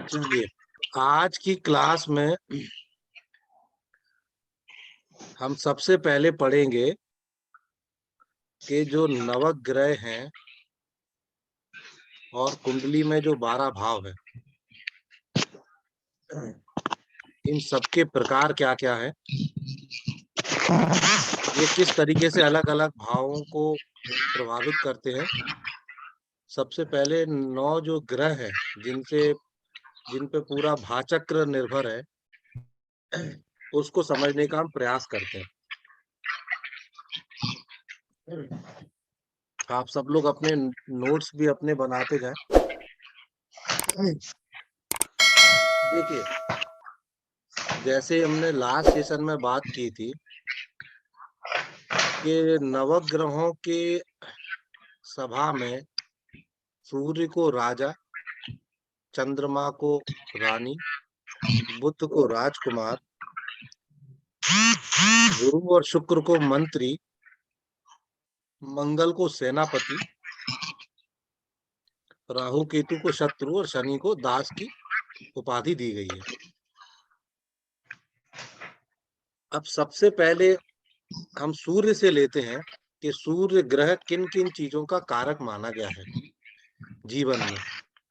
चलिए, आज की क्लास में हम सबसे पहले पढ़ेंगे कि जो नवग्रह हैं और कुंडली में जो 12 भाव है, इन सबके प्रकार क्या क्या है, ये किस तरीके से अलग अलग भावों को प्रभावित करते हैं। सबसे पहले 9 जो ग्रह हैं जिन पे पूरा भाचक्र निर्भर है, उसको समझने का हम प्रयास करते हैं। आप सब लोग अपने नोट्स भी अपने बनाते जाएं। देखिए, जैसे हमने लास्ट सेशन में बात की थी कि नवग्रहों के सभा में सूर्य को राजा, चंद्रमा को रानी, बुध को राजकुमार, गुरु और शुक्र को मंत्री, मंगल को सेनापति, राहु केतु को शत्रु और शनि को दास की उपाधि दी गई है। अब सबसे पहले हम सूर्य से लेते हैं कि सूर्य ग्रह किन किन चीजों का कारक माना गया है जीवन में।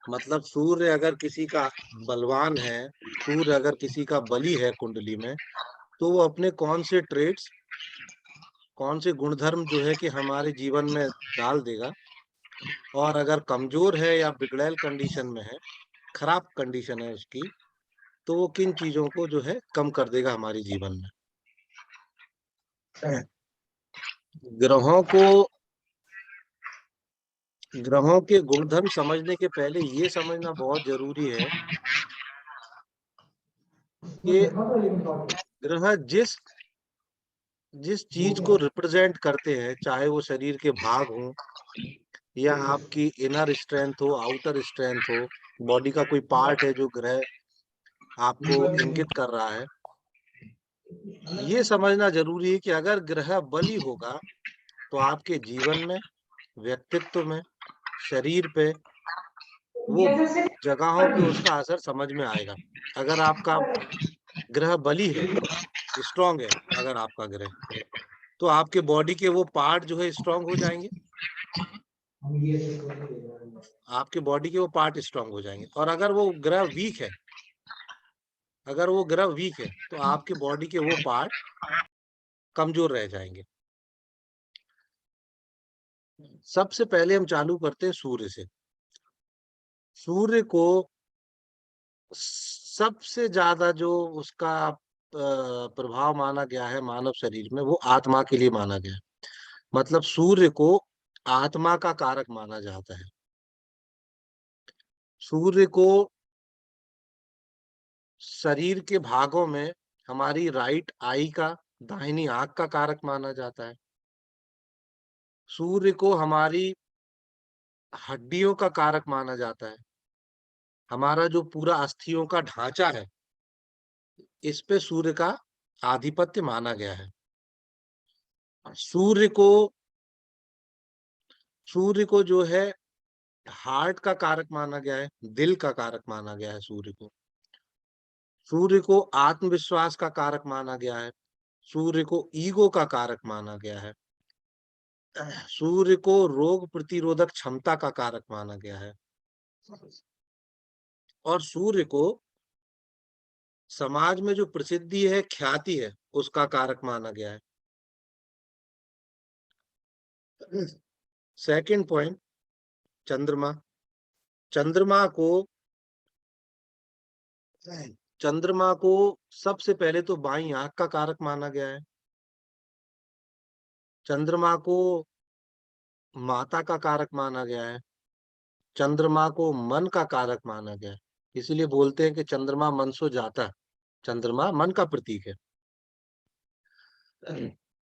मतलब सूर्य अगर किसी का बलवान है, सूर्य अगर किसी का बली है कुंडली में, तो वो अपने कौन से ट्रेड्स, कौन से गुणधर्म जो है कि हमारे जीवन में डाल देगा, और अगर कमजोर है या बिगड़ैल कंडीशन में है, खराब कंडीशन है उसकी, तो वो किन चीजों को जो है कम कर देगा हमारे जीवन में। ग्रहों को ग्रहों के गुणधर्म समझने के पहले ये समझना बहुत जरूरी है कि ग्रह जिस जिस चीज को रिप्रेजेंट करते हैं, चाहे वो शरीर के भाग हों या आपकी इनर स्ट्रेंथ हो, आउटर स्ट्रेंथ हो, बॉडी का कोई पार्ट है जो ग्रह आपको इंगित कर रहा है, ये समझना जरूरी है कि अगर ग्रह बली होगा तो आपके जीवन में, व्यक्तित्व में, शरीर पे, वो जगहों पे उसका असर समझ में आएगा। अगर आपका ग्रह बली है, स्ट्रांग है, अगर आपका ग्रह, तो आपके बॉडी के वो पार्ट जो है स्ट्रांग हो जाएंगे, आपके बॉडी के वो पार्ट स्ट्रांग हो जाएंगे। और अगर वो ग्रह वीक है, तो आपके बॉडी के वो पार्ट कमजोर रह जाएंगे। सबसे पहले हम चालू करते हैं सूर्य से। सूर्य को सबसे ज्यादा जो उसका प्रभाव माना गया है मानव शरीर में, वो आत्मा के लिए माना गया है। मतलब सूर्य को आत्मा का कारक माना जाता है। सूर्य को शरीर के भागों में हमारी राइट आई का, दाहिनी आंख का कारक माना जाता है। सूर्य को हमारी हड्डियों का कारक माना जाता है। हमारा जो पूरा अस्थियों का ढांचा है, इस पे सूर्य का आधिपत्य माना गया है। सूर्य को सूर्य को जो है हार्ट का कारक माना गया है, दिल का कारक माना गया है सूर्य को। सूर्य को आत्मविश्वास का कारक माना गया है। सूर्य को ईगो का कारक माना गया है। सूर्य को रोग प्रतिरोधक क्षमता का कारक माना गया है। और सूर्य को समाज में जो प्रसिद्धि है, ख्याति है, उसका कारक माना गया है। सेकंड पॉइंट, चंद्रमा। चंद्रमा को चंद्रमा को सबसे पहले तो बाईं आंख का कारक माना गया है। चंद्रमा को माता का कारक माना गया है। चंद्रमा को मन का कारक माना गया है। इसीलिए बोलते हैं कि चंद्रमा मन सो जाता। चंद्रमा मन का प्रतीक है।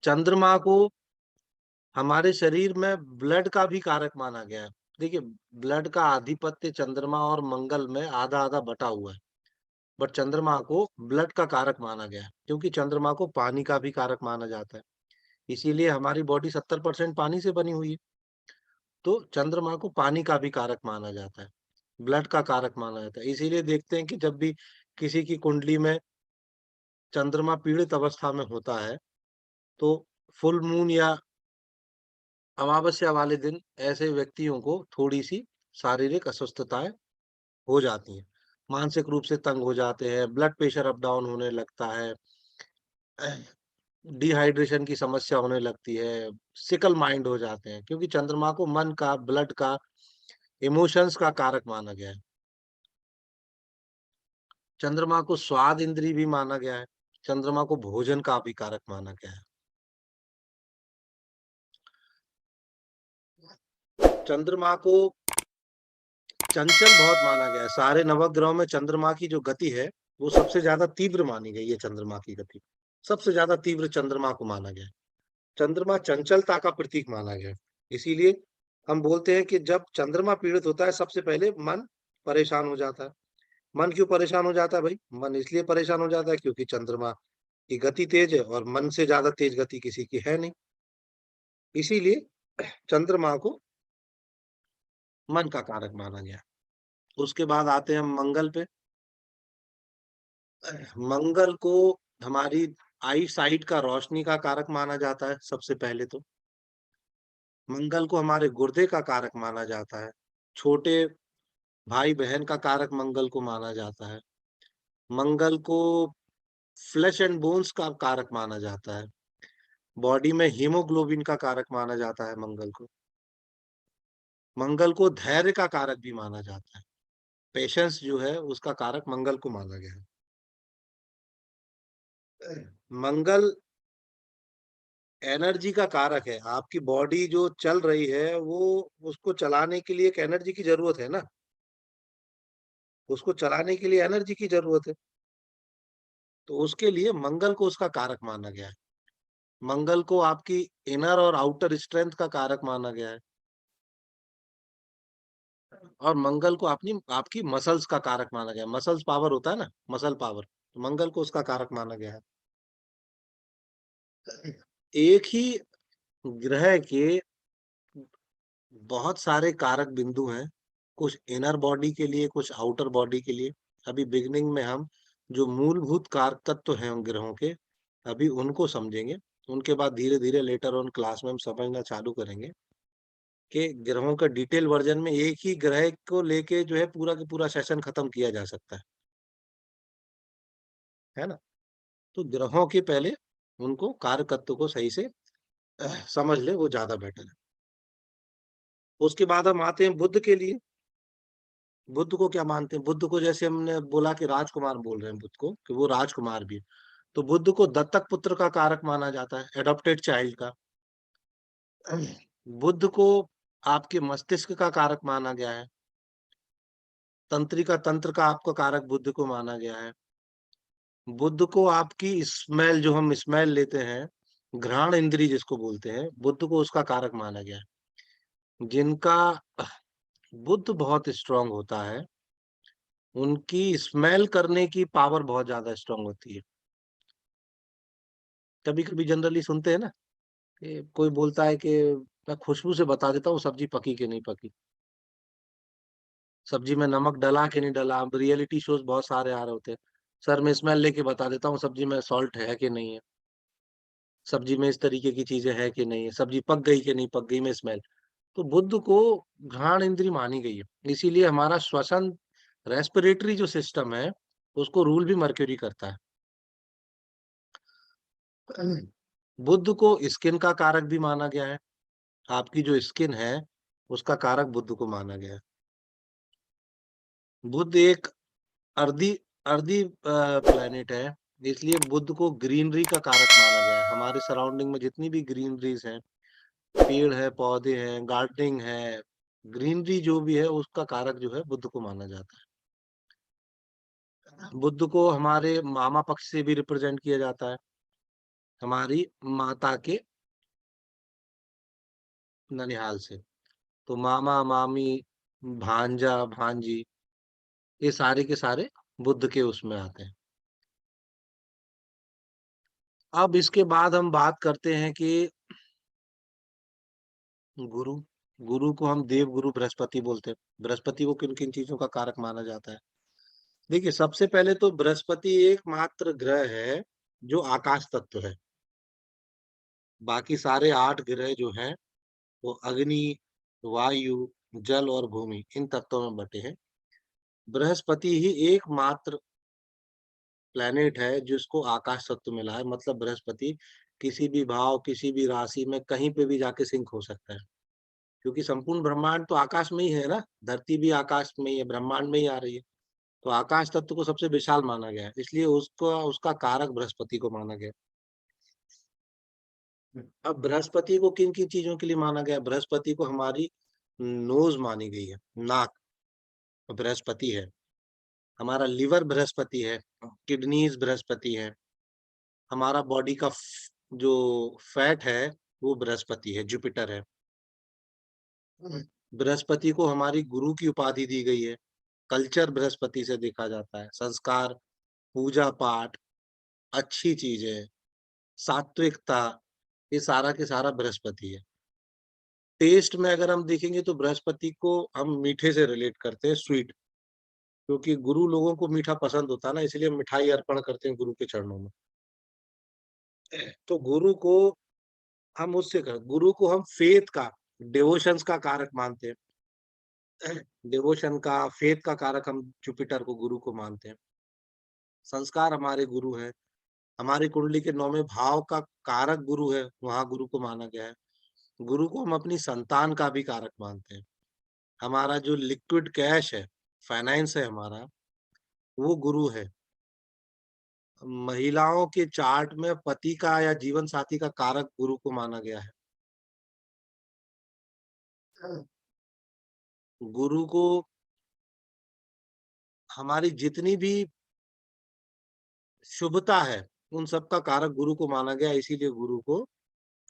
चंद्रमा को हमारे शरीर में ब्लड का भी कारक माना गया है। देखिए, ब्लड का आधिपत्य चंद्रमा और मंगल में आधा आधा बटा हुआ है, बट चंद्रमा को ब्लड का कारक माना गया है, क्योंकि चंद्रमा को पानी का भी कारक माना जाता है। इसीलिए हमारी बॉडी 70% पानी से बनी हुई है, तो चंद्रमा को पानी का भी कारक माना जाता है। ब्लड का कारक माना जाता है। इसीलिए देखते हैं कि जब भी किसी की कुंडली में चंद्रमा पीड़ित अवस्था में होता है, तो फुल मून या अमावस्या वाले दिन ऐसे व्यक्तियों को थोड़ी-सी शारीरिक अस्वस्थताएँ हो जाती हैं। मानसिक रूप से तंग हो जाते हैं, ब्लड प्रेशर अप डाउन होने लगता है, डिहाइड्रेशन की समस्या होने लगती है, सिकल माइंड हो जाते हैं, क्योंकि चंद्रमा को मन का, ब्लड का, इमोशंस का कारक माना गया है। चंद्रमा को स्वाद इंद्री भी माना गया है, चंद्रमा को भोजन का भी कारक माना गया है। चंद्रमा को चंचल बहुत माना गया है। सारे नवग्रहों में चंद्रमा की जो गति है, वो सबसे ज़्यादा तीव्र मानी गई है चंद्रमा की गति। सबसे ज़्यादा तीव्र चंद्रमा को माना गया है। चंद्रमा चंचलता का प्रतीक माना गया है। इसीलिए हम बोलते हैं कि जब चंद्रमा पीड़ित होता है, सबसे पहले मन परेशान हो जाता है। मन क्यों परेशान हो जाता है भाई? मन इसलिए परेशान हो जाता है क्योंकि चंद्रमा की गति तेज है और मन से ज़्यादा तेज गति किसी की है नहीं। इसीलिए चंद्रमा को मन का कारक माना गया। उसके बाद आते हैं हम मंगल पे। मंगल को हमारी आई साइट का, रोशनी का कारक माना जाता है सबसे पहले तो। मंगल को हमारे गुर्दे का कारक माना जाता है। छोटे भाई-बहन का कारक मंगल को माना जाता है। मंगल को फ्लेश एंड बोन्स का कारक माना जाता है। बॉडी में हीमोग्लोबिन का कारक माना जाता है मंगल को। मंगल को धैर्य का कारक भी माना जाता है। पेशेंस जो है उसका कारक मंगल को माना गया है। मंगल एनर्जी का कारक है। आपकी बॉडी जो चल रही है, वो उसको चलाने के लिए एक एनर्जी की ज़रूरत है ना, उसको चलाने के लिए एनर्जी की ज़रूरत है। तो उसके लिए मंगल को उसका कारक माना गया है। मंगल को आपकी इनर और आउटर स्ट्रेंथ का कारक माना गया है और मंगल को अपनी आपकी मसल्स का कारक माना गया है। मसल्स पावर होता है ना, मसल पावर, तो मंगल को उसका कारक माना गया है। एक ही ग्रह के बहुत सारे कारक बिंदु हैं, कुछ इनर बॉडी के लिए, कुछ आउटर बॉडी के लिए। अभी बिगिनिंग में हम जो मूलभूत कारक तत्व हैं उन ग्रहों के, अभी उनको समझेंगे। उनके बाद धीरे-धीरे लेटर ऑन क्लास में हम समझना चालू करेंगे कि ग्रहों का डिटेल वर्ज़न में एक ही ग्रह को लेके जो है पूरा का पूरा सेशन खत्म किया जा सकता है ना? तो ग्रहों के पहले उनको कारक तत्व को सही से समझ लें, वो ज़्यादा बेटर है। उसके बाद हम आते हैं बुध के लिए। बुध को क्या मानते हैं? बुध को जैसे हमने बोला कि राजकुमार बोल रहे हैं बुध को कि वो राजकुमार भी है। तो बुध को दत्तक पुत्र का कारक माना जाता है, एडॉप्टेड चाइल्ड का। बुध को आपके मस्तिष्क का कारक माना गया है। तंत्रिका तंत्र का आपका कारक बुध को माना गया है। बुध को आपकी स्मेल, जो हम स्मेल लेते हैं, घ्राण इंद्री जिसको बोलते हैं, बुध को उसका कारक माना गया है। जिनका बुध बहुत स्ट्रॉन्ग होता है, उनकी स्मेल करने की पावर बहुत ज़्यादा स्ट्रॉन्ग होती है। कभी-कभी जनरली सुनते हैं ना कि कोई बोलता है कि मैं खुशबू से बता देता हूँ सब्ज़ी पकी कि नहीं पकी। सब्ज़ी में नमक डला कि नहीं डला। अब रियलिटी शोज़ बहुत सारे आ रहे होते हैं। सर मैं स्मेल लेके बता देता हूँ सब्ज़ी में सॉल्ट है कि नहीं है। सब्ज़ी में इस तरीके की चीज़ें हैं कि नहीं है। सब्ज़ी पक गई कि नहीं पक गई में स्मेल। तो बुध को घ्राण इंद्री मानी गई है। इसीलिए हमारा श्वसन, रेस्पिरेटरी जो सिस्टम है, उसको रूल भी मर्क्यूरी करता है। बुध को स्किन का कारक भी माना गया है। आपकी जो स्किन है, उसका कारक बुध को माना गया है। बुध एक अर्दी अर्दी प्लैनेट है, इसलिए बुध को ग्रीनरी का कारक माना गया है। हमारे सराउंडिंग में जितनी भी ग्रीनरीज़ हैं, पेड़ है, पौधे हैं, गार्डनिंग है, ग्रीनरी जो भी है, उसका कारक जो है बुध को माना जाता है। बुध को हमारे मामा पक्ष से भी रिप्रेज़ेंट किया जाता है, हमारी माता के ननिहाल से। तो मामा, मामी, भांजा, भांजी, ये सारे के सारे बुध के उसमें आते हैं। अब इसके बाद हम बात करते हैं कि गुरु। गुरु को हम देव गुरु बृहस्पति बोलते हैं। बृहस्पति को किन किन चीजों का कारक माना जाता है? देखिए, सबसे पहले तो बृहस्पति एकमात्र ग्रह है जो आकाश तत्व है। बाकी सारे 8 ग्रह जो हैं वो अग्नि, वायु, जल और भूमि इन तत्वों में बटे हैं। बृहस्पति ही एकमात्र प्लैनेट है जिसको आकाश तत्व मिला है। मतलब बृहस्पति किसी भी भाव, किसी भी राशि में कहीं पे भी जाके सिंक हो सकता है। क्योंकि संपूर्ण ब्रह्मांड तो आकाश में ही है ना, धरती भी आकाश में ही है, ब्रह्मांड में ही आ रही है। तो आकाश तत्व को सबसे विशाल माना गया है, इसलिए उसको उसका कारक बृहस्पति को माना गया। अब बृहस्पति को किन किन चीजों के लिए माना गया? बृहस्पति को हमारी नोज मानी गई है, नाक बृहस्पति है। हमारा लिवर बृहस्पति है, किडनीज बृहस्पति है। हमारा बॉडी का जो फैट है वो बृहस्पति है, जुपिटर है। बृहस्पति को हमारी गुरु की उपाधि दी गई है। कल्चर बृहस्पति से देखा जाता है, संस्कार, पूजा पाठ, अच्छी चीजें, सात्विकता, ये सारा के सारा बृहस्पति है। टेस्ट में अगर हम देखेंगे तो बृहस्पति को हम मीठे से रिलेट करते हैं, स्वीट, क्योंकि गुरु लोगों को मीठा पसंद होता है ना, इसलिए हम मिठाई अर्पण करते हैं गुरु के चरणों में। तो गुरु को हम गुरु को हम फेथ का, डिवोशंस का कारक मानते हैं। डिवोशन का, फेथ का कारक हम जुपिटर को, गुरु को मानते हैं। संस्कार हमारे गुरु हैं। हमारी कुंडली के 9वें भाव का कारक गुरु है, वहां गुरु को माना गया है। गुरु को हम अपनी संतान का भी कारक मानते हैं। हमारा जो लिक्विड कैश है, फाइनेंस है हमारा, वो गुरु है। महिलाओं के चार्ट में पति का या जीवन साथी का कारक गुरु को माना गया है। गुरु को हमारी जितनी भी शुभता है उन सब का कारक गुरु को माना गया, इसीलिए गुरु को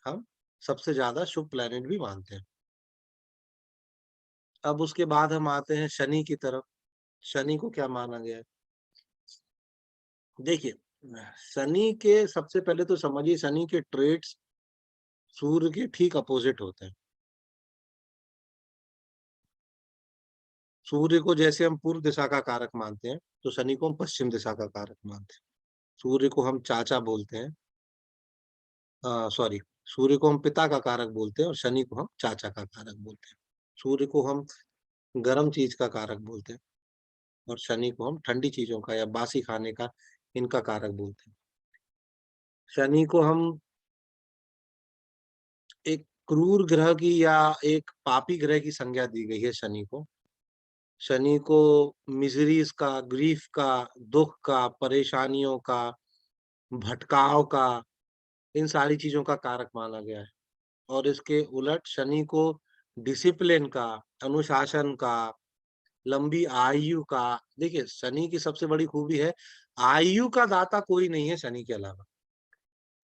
हम सबसे ज्यादा शुभ प्लैनेट भी मानते हैं। अब उसके बाद हम आते हैं शनि की तरफ। शनि को क्या माना गया है? देखिए, शनि के सबसे पहले तो समझिए, शनि के ट्रेड्स सूर्य के ठीक अपोजिट होते हैं। सूर्य को जैसे हम पूर्व दिशा का कारक मानते हैं, तो शनि को हम पश्चिम दिशा का कारक मानते हैं। सूर्य को हम चाचा बोलते हैं, सॉरी, सूर्य को हम पिता का कारक बोलते हैं और शनि को हम चाचा का कारक बोलते हैं। सूर्य को हम गर्म चीज का कारक बोलते हैं और शनि को हम ठंडी चीजों का या बासी खाने का, इनका कारक बोलते हैं। शनि को हम एक क्रूर ग्रह की या एक पापी ग्रह की संज्ञा दी गई है शनि को। शनि को मिजरीज का, ग्रीफ का, दुख का, परेशानियों का, भटकाव का, इन सारी चीजों का कारक माना गया है। और इसके उलट शनि को डिसिप्लिन का, अनुशासन का, लंबी आयु का। देखिए, शनि की सबसे बड़ी खूबी है, आयु का दाता कोई नहीं है शनि के अलावा।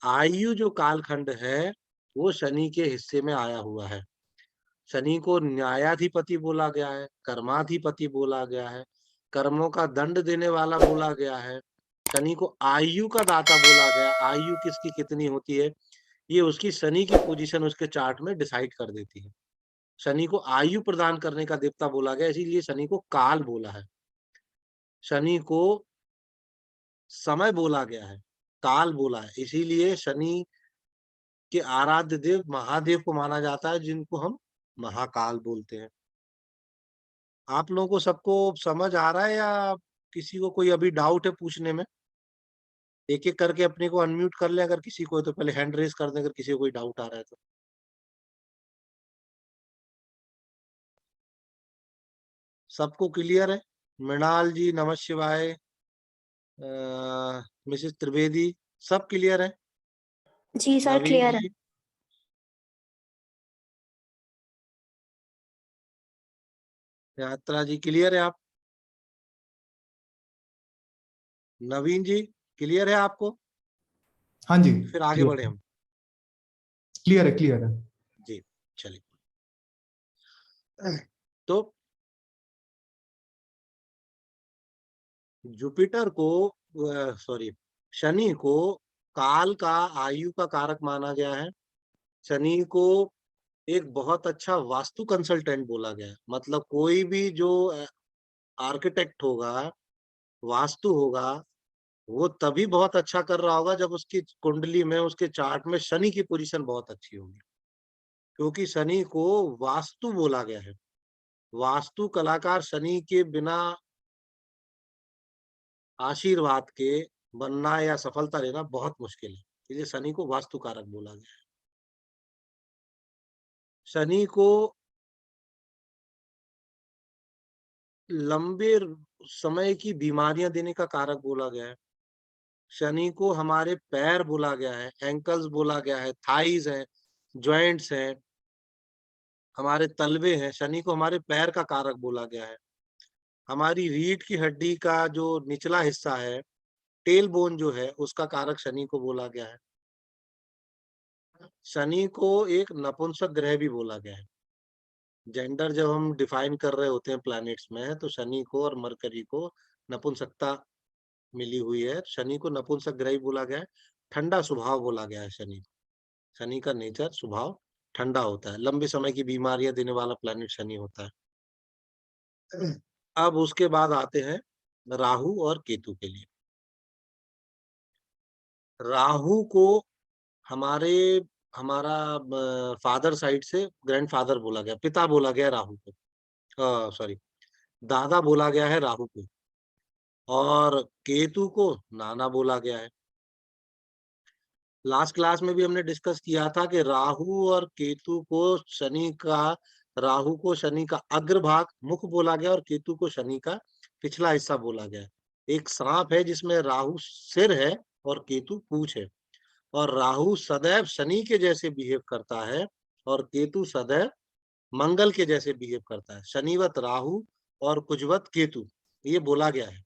आयु जो कालखंड है वो शनि के हिस्से में आया हुआ है। शनि को न्यायाधिपति बोला गया है, कर्माधिपति बोला गया है, कर्मों का दंड देने वाला बोला गया है। शनि को आयु का दाता बोला गया। आयु किसकी कितनी होती है, ये उसकी शनि की पोजीशन उसके चार्ट में डिसाइड कर देती है। शनि को आयु प्रदान करने का देवता बोला गया, इसीलिए शनि को काल बोला है। शनि को समय बोला गया है, काल बोला है, इसीलिए शनि के आराध्य देव महादेव को माना जाता है, जिनको हम महाकाल बोलते हैं। आप लोगों को सबको समझ आ रहा है या किसी को कोई अभी डाउट है पूछने में? एक एक करके अपने को अनम्यूट कर ले, अगर किसी को, तो पहले हैंड रेज कर दे अगर किसी को कोई डाउट आ रहा है तो। सबको क्लियर है? मृणाल जी, नमः शिवाय, मिसेस त्रिवेदी, सब क्लियर है? जी सर, नवीन क्लियर है। जी, यात्रा जी, क्लियर है आप? नवीन जी, क्लियर है आपको? हाँ जी, फिर आगे बढ़े हम। क्लियर है, क्लियर है जी, चलिए। तो जुपिटर को, सॉरी, शनि को काल का, आयु का कारक माना गया है। शनि को एक बहुत अच्छा वास्तु कंसल्टेंट बोला गया है। मतलब कोई भी जो आर्किटेक्ट होगा, वास्तु होगा, वो तभी बहुत अच्छा कर रहा होगा जब उसकी कुंडली में, उसके चार्ट में शनि की पोजीशन बहुत अच्छी होगी। क्योंकि शनि को वास्तु बोला गया है। वास्तु कलाकार शनि के बिना आशीर्वाद के बनना या सफलता लेना बहुत मुश्किल है। इसलिए शनि को वास्तु कारक बोला गया है। शनि को लंबे समय की बीमारियां देने का कारक बोला गया है। शनि को हमारे पैर बोला गया है, एंकल्स बोला गया है, थाइज है, जॉइंट्स हैं, हमारे तलवे हैं। शनि को हमारे पैर का कारक बोला गया है। हमारी रीढ़ की हड्डी का जो निचला हिस्सा है, टेल बोन जो है, उसका कारक शनि को बोला गया है। शनि को एक नपुंसक ग्रह भी बोला गया है। जेंडर जब हम डिफाइन कर रहे होते हैं प्लैनेट्स में, तो शनि को और मरकरी को नपुंसकता मिली हुई है। शनि को नपुंसक ग्रह ही बोला गया है। ठंडा स्वभाव बोला गया है शनि। शनि का नेचर, स्वभाव ठंडा होता है। लंबे समय की बीमारियां देने वाला प्लैनेट शनि होता है। अब उसके बाद आते हैं राहु और केतु के लिए। राहु को हमारे हमारा फादर साइड से ग्रैंडफादर बोला गया, पिता बोला गया राहु को। सॉरी, दादा बोला गया है राहु को। और केतु को नाना बोला गया है। लास्ट क्लास में भी हमने डिस्कस किया था कि राहु को शनि का अग्रभाग मुख बोला गया और केतु को शनि का पिछला हिस्सा बोला गया। एक सांप है जिसमें राहु सिर है और केतु पूंछ है। और राहु सदैव शनि के जैसे बिहेव करता है और केतु सदैव मंगल के जैसे बिहेव करता है। शनिवत राहु और कुजवत केतु, ये बोला गया है।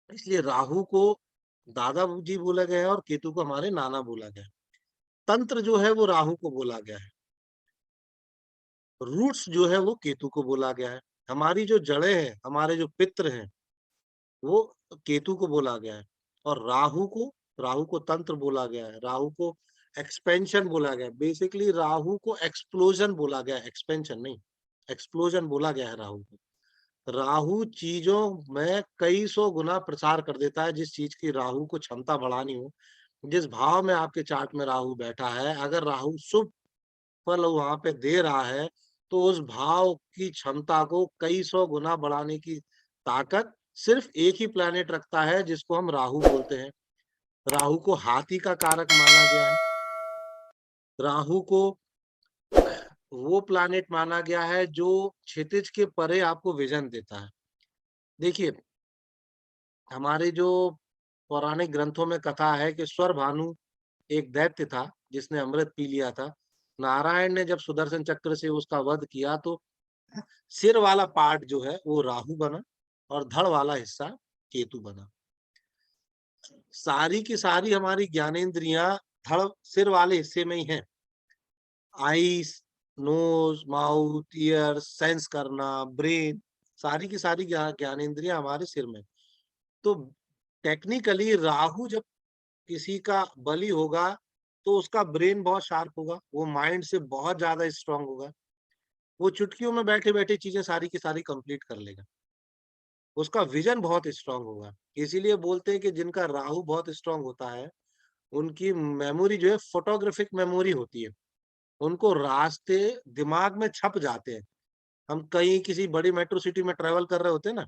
इसलिए राहु को दादा जी बोला गया है और केतु को हमारे नाना बोला गया है। तंत्र जो है वो राहु को बोला गया है। रूट्स जो है वो केतु को बोला गया है। हमारी जो जड़ें हैं, हमारे जो पित्र हैं, वो केतु को बोला गया है। और राहु को तंत्र बोला गया है। राहु को एक्सपेंशन बोला गया है। बेसिकली राहु को एक्सप्लोजन बोला गया है, एक्सपेंशन नहीं, एक्सप्लोजन बोला गया है राहु को। राहु चीजों में कई सौ गुना प्रसार कर देता है। जिस चीज की राहु को क्षमता बढ़ानी हो, जिस भाव में आपके चार्ट में राहु बैठा है, अगर राहु शुभ फल वहां पे दे रहा है, तो उस भाव की क्षमता को कई सौ गुना बढ़ाने की ताकत सिर्फ एक ही प्लैनेट रखता है, जिसको हम राहु बोलते हैं। राहु को हाथी का कारक माना गया है। राहु को वो प्लैनेट माना गया है जो क्षितिज के परे आपको विजन देता है। देखिए, हमारे जो पौराणिक ग्रंथों में कथा है कि स्वरभानु एक दैत्य था जिसने अमृत पी लिया था। नारायण ने जब सुदर्शन चक्र से उसका वध किया, तो सिर वाला पार्ट जो है वो राहु बना और धड़ वाला हिस्सा केतु बना। सारी की सारी हमारी ज्ञानेंद्रियां धड़ सिर वाले हिस्से में ही हैं। Eyes, nose, mouth, ear, sense करना, ब्रेन, सारी की सारी ज्ञानेंद्रियां हमारे सिर में। तो टेक्निकली राहु जब किसी का बलि होगा, तो उसका ब्रेन बहुत शार्प होगा, वो माइंड से बहुत ज्यादा स्ट्रांग होगा। वो चुटकियों में बैठे बैठे चीजें सारी की सारी कंप्लीट कर लेगा। उसका विजन बहुत स्ट्रांग होगा। इसीलिए बोलते हैं कि जिनका राहु बहुत स्ट्रांग होता है, उनकी मेमोरी जो है फोटोग्राफिक मेमोरी होती है। उनको रास्ते दिमाग में छप जाते हैं। हम कहीं किसी बड़ी मेट्रो सिटी में ट्रेवल कर रहे होते हैं ना,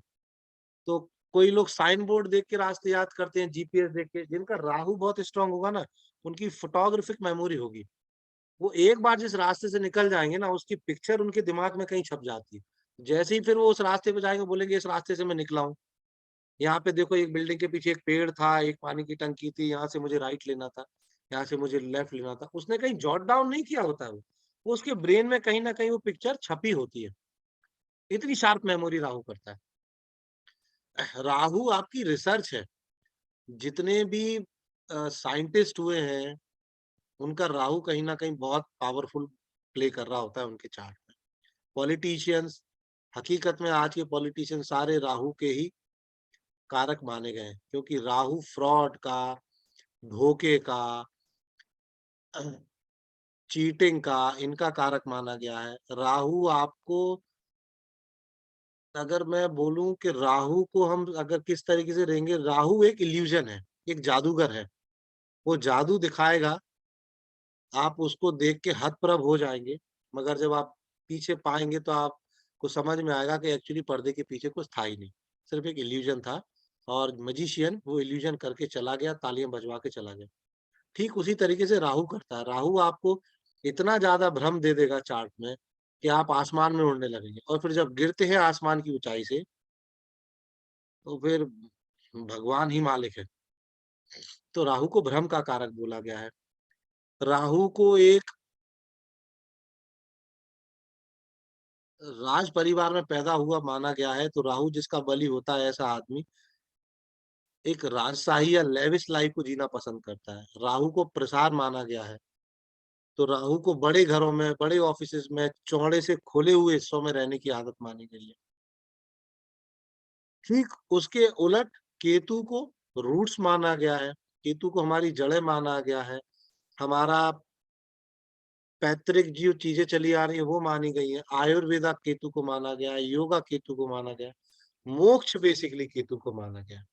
तो कोई लोग साइन बोर्ड देख के रास्ते याद करते हैं, जीपीएस देख के। जिनका राहु बहुत स्ट्रांग होगा ना, उनकी फोटोग्राफिक मेमोरी होगी। वो एक बार जिस रास्ते से निकल जाएंगे ना, उसकी पिक्चर उनके दिमाग में कहीं छप जाती है। जैसे ही फिर वो उस रास्ते पे जाएंगे, बोलेंगे इस रास्ते से मैं निकला हूँ, यहाँ पे देखो एक बिल्डिंग के पीछे एक पेड़ था, एक पानी की टंकी थी, यहाँ से मुझे राइट लेना था, यहाँ से मुझे लेफ्ट लेना था। उसने कहीं जॉट डाउन नहीं किया होता है। वो उसके ब्रेन में कहीं ना कहीं वो पिक्चर छपी होती है। इतनी शार्प मेमोरी राहु करता है। राहु आपकी रिसर्च है। जितने भी साइंटिस्ट हुए हैं, उनका राहु कहीं ना कहीं बहुत पावरफुल प्ले कर रहा होता है उनके चार्ट में। पॉलिटिशियंस, हकीकत में आज के पॉलिटिशियन सारे राहु के ही कारक माने गए हैं, क्योंकि राहु फ्रॉड का, धोखे का, चीटिंग का, इनका कारक माना गया है। राहु आपको, अगर मैं बोलूं कि राहु को हम अगर किस तरीके से रहेंगे, राहु एक इल्यूजन है, एक जादूगर है। वो जादू दिखाएगा, आप उसको देख के हतप्रभ हो जाएंगे, मगर जब आप पीछे पाएंगे तो आपको समझ में आएगा कि एक्चुअली पर्दे के पीछे कुछ था ही नहीं, सिर्फ एक इल्यूजन था। और मैजिशियन वो इल्यूजन करके चला गया, तालियां बजवा के चला गया। ठीक उसी तरीके से राहु करता है। राहु आपको इतना ज्यादा भ्रम दे देगा चार्ट में कि आप आसमान में उड़ने लगेंगे, और फिर जब गिरते हैं आसमान की ऊंचाई से, तो फिर भगवान ही मालिक है। तो राहु को भ्रम का कारक बोला गया है। राहु को एक राज परिवार में पैदा हुआ माना गया है। तो राहु जिसका बलि होता है, ऐसा आदमी एक राजशाही या लेविश लाइफ को जीना पसंद करता है। राहु को प्रसार माना गया है। तो राहु को बड़े घरों में, बड़े ऑफिसेज में, चौड़े से खोले हुए हिस्सों में रहने की आदत मानी गई है। ठीक उसके उलट केतु को रूट्स माना गया है। केतु को हमारी जड़ें माना गया है। हमारा पैतृक जो चीजें चली आ रही है वो मानी गई है। आयुर्वेदा केतु को माना गया है, योगा केतु को माना गया है, मोक्ष बेसिकली केतु को माना गया है।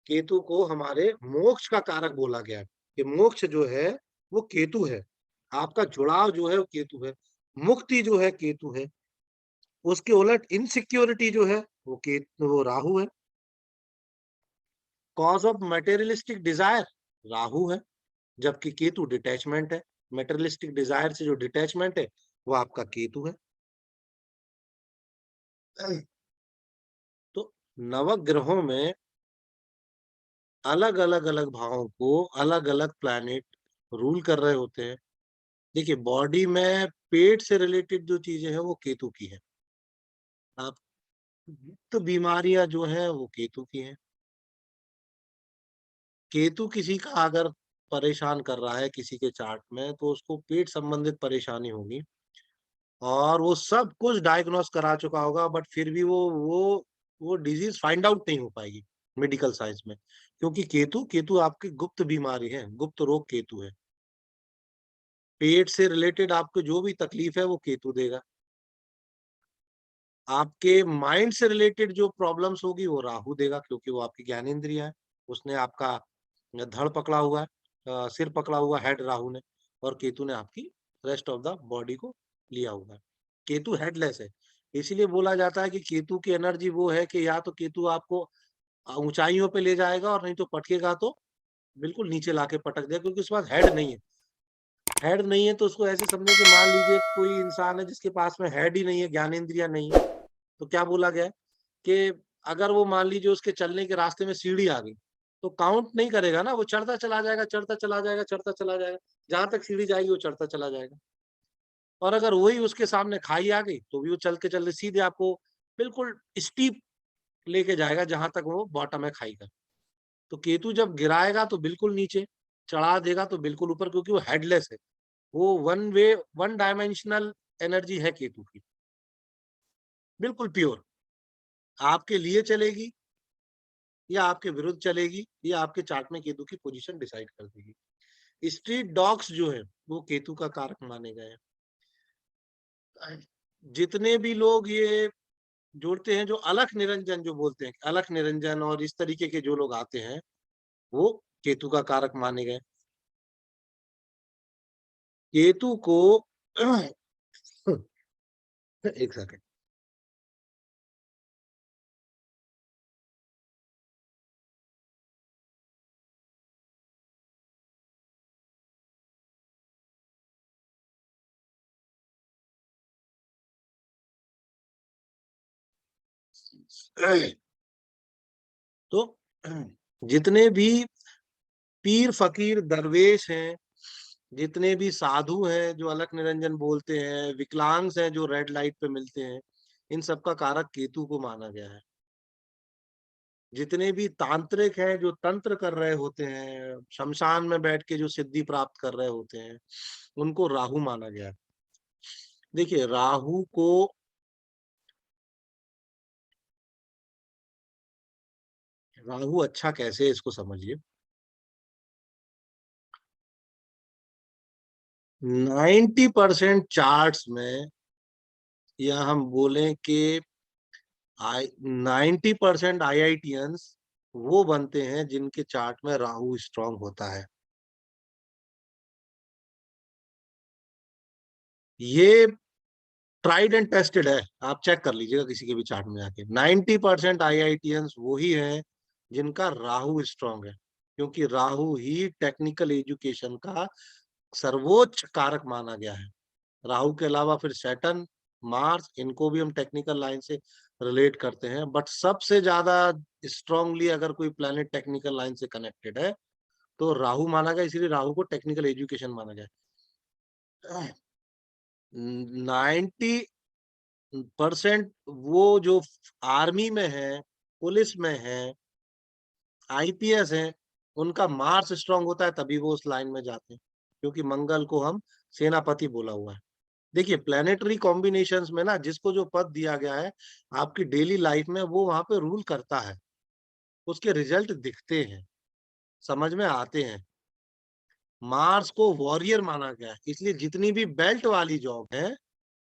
केतु को हमारे मोक्ष का कारक बोला गया है कि मोक्ष जो है वो केतु है। आपका जुड़ाव जो है वो केतु है। मुक्ति जो है केतु है। उसके उलट इनसिक्योरिटी जो है वो राहु है। Cause of materialistic desire Rahu है, जबकि केतु डिटैचमेंट है। मटेरियलिस्टिक डिजायर से जो डिटैचमेंट है वो आपका केतु है। तो नवग्रहों में अलग अलग अलग भावों को अलग अलग प्लैनेट रूल कर रहे होते हैं। देखिए, बॉडी में पेट से रिलेटेड जो चीजें हैं वो केतु की है। आप तो बीमारियां जो है वो केतु की हैं। केतु किसी का अगर परेशान कर रहा है किसी के चार्ट में, तो उसको पेट संबंधित परेशानी होगी, और वो सब कुछ डायग्नोस करा चुका होगा, बट फिर भी वो डिजीज फाइंड आउट नहीं हो पाएगी मेडिकल साइंस में, क्योंकि केतु केतु आपकी गुप्त बीमारी है, गुप्त रोग केतु है। पेट से रिलेटेड आपको जो भी तकलीफ है वो केतु देगा। आपके माइंड से रिलेटेड जो प्रॉब्लम्स होगी वो राहु देगा, क्योंकि वो आपकी ज्ञानेंद्रिय है। उसने आपका धड़ पकड़ा हुआ है, सिर पकड़ा हुआ हेड राहु ने, और केतु ने आपकी रेस्ट ऑफ द बॉडी को लिया हुआ है। केतु हेडलेस है। इसीलिए बोला जाता है कि केतु की एनर्जी वो है कि या तो केतु आपको ऊंचाइयों पे ले जाएगा, और नहीं तो पटकेगा तो बिल्कुल नीचे लाके पटक देगा, क्योंकि उसके पास हेड नहीं है। हेड नहीं है तो उसको ऐसे समझो कि मान लीजिए कोई इंसान है जिसके पास में हेड ही नहीं है, ज्ञानेंद्रिया नहीं है, तो क्या बोला गया है कि अगर वो मान लीजिए उसके चलने के रास्ते में सीढ़ी आ गई, तो काउंट नहीं करेगा ना, वो चढ़ता चला जाएगा, चढ़ता चला जाएगा, चढ़ता चला जाएगा, जहां तक सीढ़ी जाएगी वो चढ़ता चला जाएगा। और अगर वही उसके सामने खाई आ गई, तो भी वो चलते चलते सीधे आपको बिल्कुल स्टीप लेके जाएगा जहां तक वो बॉटम है खाई का। तो केतु जब गिराएगा तो बिल्कुल नीचे, चढ़ा देगा तो बिल्कुल ऊपर, क्योंकि वो हेडलेस है। वो वन डायमेंशनल एनर्जी है केतु की, बिल्कुल प्योर। आपके लिए चलेगी या आपके विरुद्ध चलेगी, या आपके चार्ट में केतु की पोजीशन डिसाइड कर देगी। स्ट्रीट डॉग्स जो है वो केतु का कारक माने गए हैं। जितने भी लोग ये जोड़ते हैं, जो अलख निरंजन जो बोलते हैं, अलख निरंजन और इस तरीके के जो लोग आते हैं, वो केतु का कारक माने गए। केतु को एक सेकंड। तो जितने भी पीर फकीर दरवेश हैं, जितने भी साधु हैं जो अलख निरंजन बोलते हैं, विकलांग्स हैं जो रेड लाइट पे मिलते हैं, इन सबका कारक केतु को माना गया है। जितने भी तांत्रिक हैं जो तंत्र कर रहे होते हैं, शमशान में बैठ के जो सिद्धि प्राप्त कर रहे होते हैं, उनको राहु माना गया है। देखिए, राहु अच्छा कैसे है इसको समझिए। 90% चार्ट्स में, या हम बोलें कि 90% IITians वो बनते हैं जिनके चार्ट में राहु स्ट्रांग होता है। ये ट्राइड एंड टेस्टेड है, आप चेक कर लीजिएगा किसी के भी चार्ट में जाके। 90% IITians वही हैं जिनका राहु स्ट्रांग है, क्योंकि राहु ही टेक्निकल एजुकेशन का सर्वोच्च कारक माना गया है। राहु के अलावा फिर सैटर्न, मार्स, इनको भी हम टेक्निकल लाइन से रिलेट करते हैं, बट सबसे ज्यादा स्ट्रांगली अगर कोई प्लैनेट टेक्निकल लाइन से कनेक्टेड है तो राहु माना गया, इसीलिए राहु को टेक्निकल एजुकेशन माना गया। 90% वो जो आर्मी में है, पुलिस में है, IPS है, उनका मार्स स्ट्रांग होता है, तभी वो उस लाइन में जाते हैं, क्योंकि मंगल को हम सेनापति बोला हुआ है। देखिए प्लेनेटरी कॉम्बिनेशंस में ना, जिसको जो पद दिया गया है आपकी डेली लाइफ में, वो वहां पे रूल करता है, उसके रिजल्ट दिखते हैं, समझ में आते हैं। मार्स को वॉरियर माना गया है, इसलिए जितनी भी बेल्ट वाली जॉब है,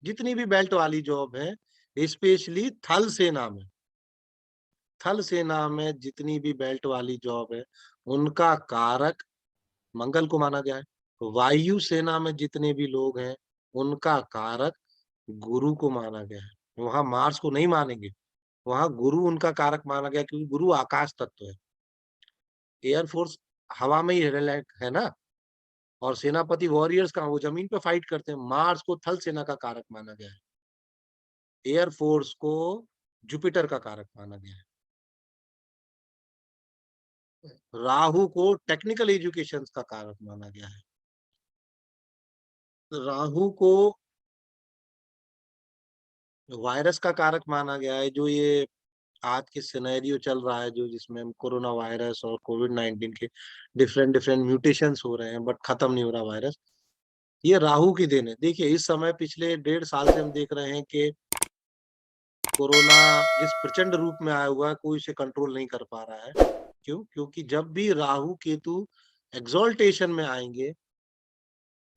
जितनी भी बेल्ट वाली जॉब है, स्पेशली थल सेना में, थल सेना में जितनी भी बेल्ट वाली जॉब है, उनका कारक मंगल को माना गया है। वायु सेना में जितने भी लोग हैं, उनका कारक गुरु को माना गया है। वहां मार्स को नहीं मानेंगे, वहां गुरु उनका कारक माना गया, क्योंकि गुरु आकाश तत्व है। एयरफोर्स हवा में ही है ना, और सेनापति वॉरियर्स कहाँ, वो जमीन पे फाइट करते हैं। मार्स को थल सेना का कारक माना गया है, एयरफोर्स को जुपिटर का कारक माना गया है, राहु को टेक्निकल एजुकेशन का कारक माना गया है, राहु को वायरस का कारक माना गया है। जो ये आज के सिनेरियो चल रहा है, जो जिसमें कोरोना वायरस और कोविड-19 के डिफरेंट डिफरेंट म्यूटेशंस हो रहे हैं, बट खत्म नहीं हो रहा वायरस, ये राहु की देन है। देखिए इस समय पिछले 1.5 साल से हम देख रहे हैं कि कोरोना जिस प्रचंड रूप में आया हुआ है, कोई इसे कंट्रोल नहीं कर पा रहा है। क्यों? क्योंकि जब भी राहु केतु एक्सॉल्टेशन में आएंगे,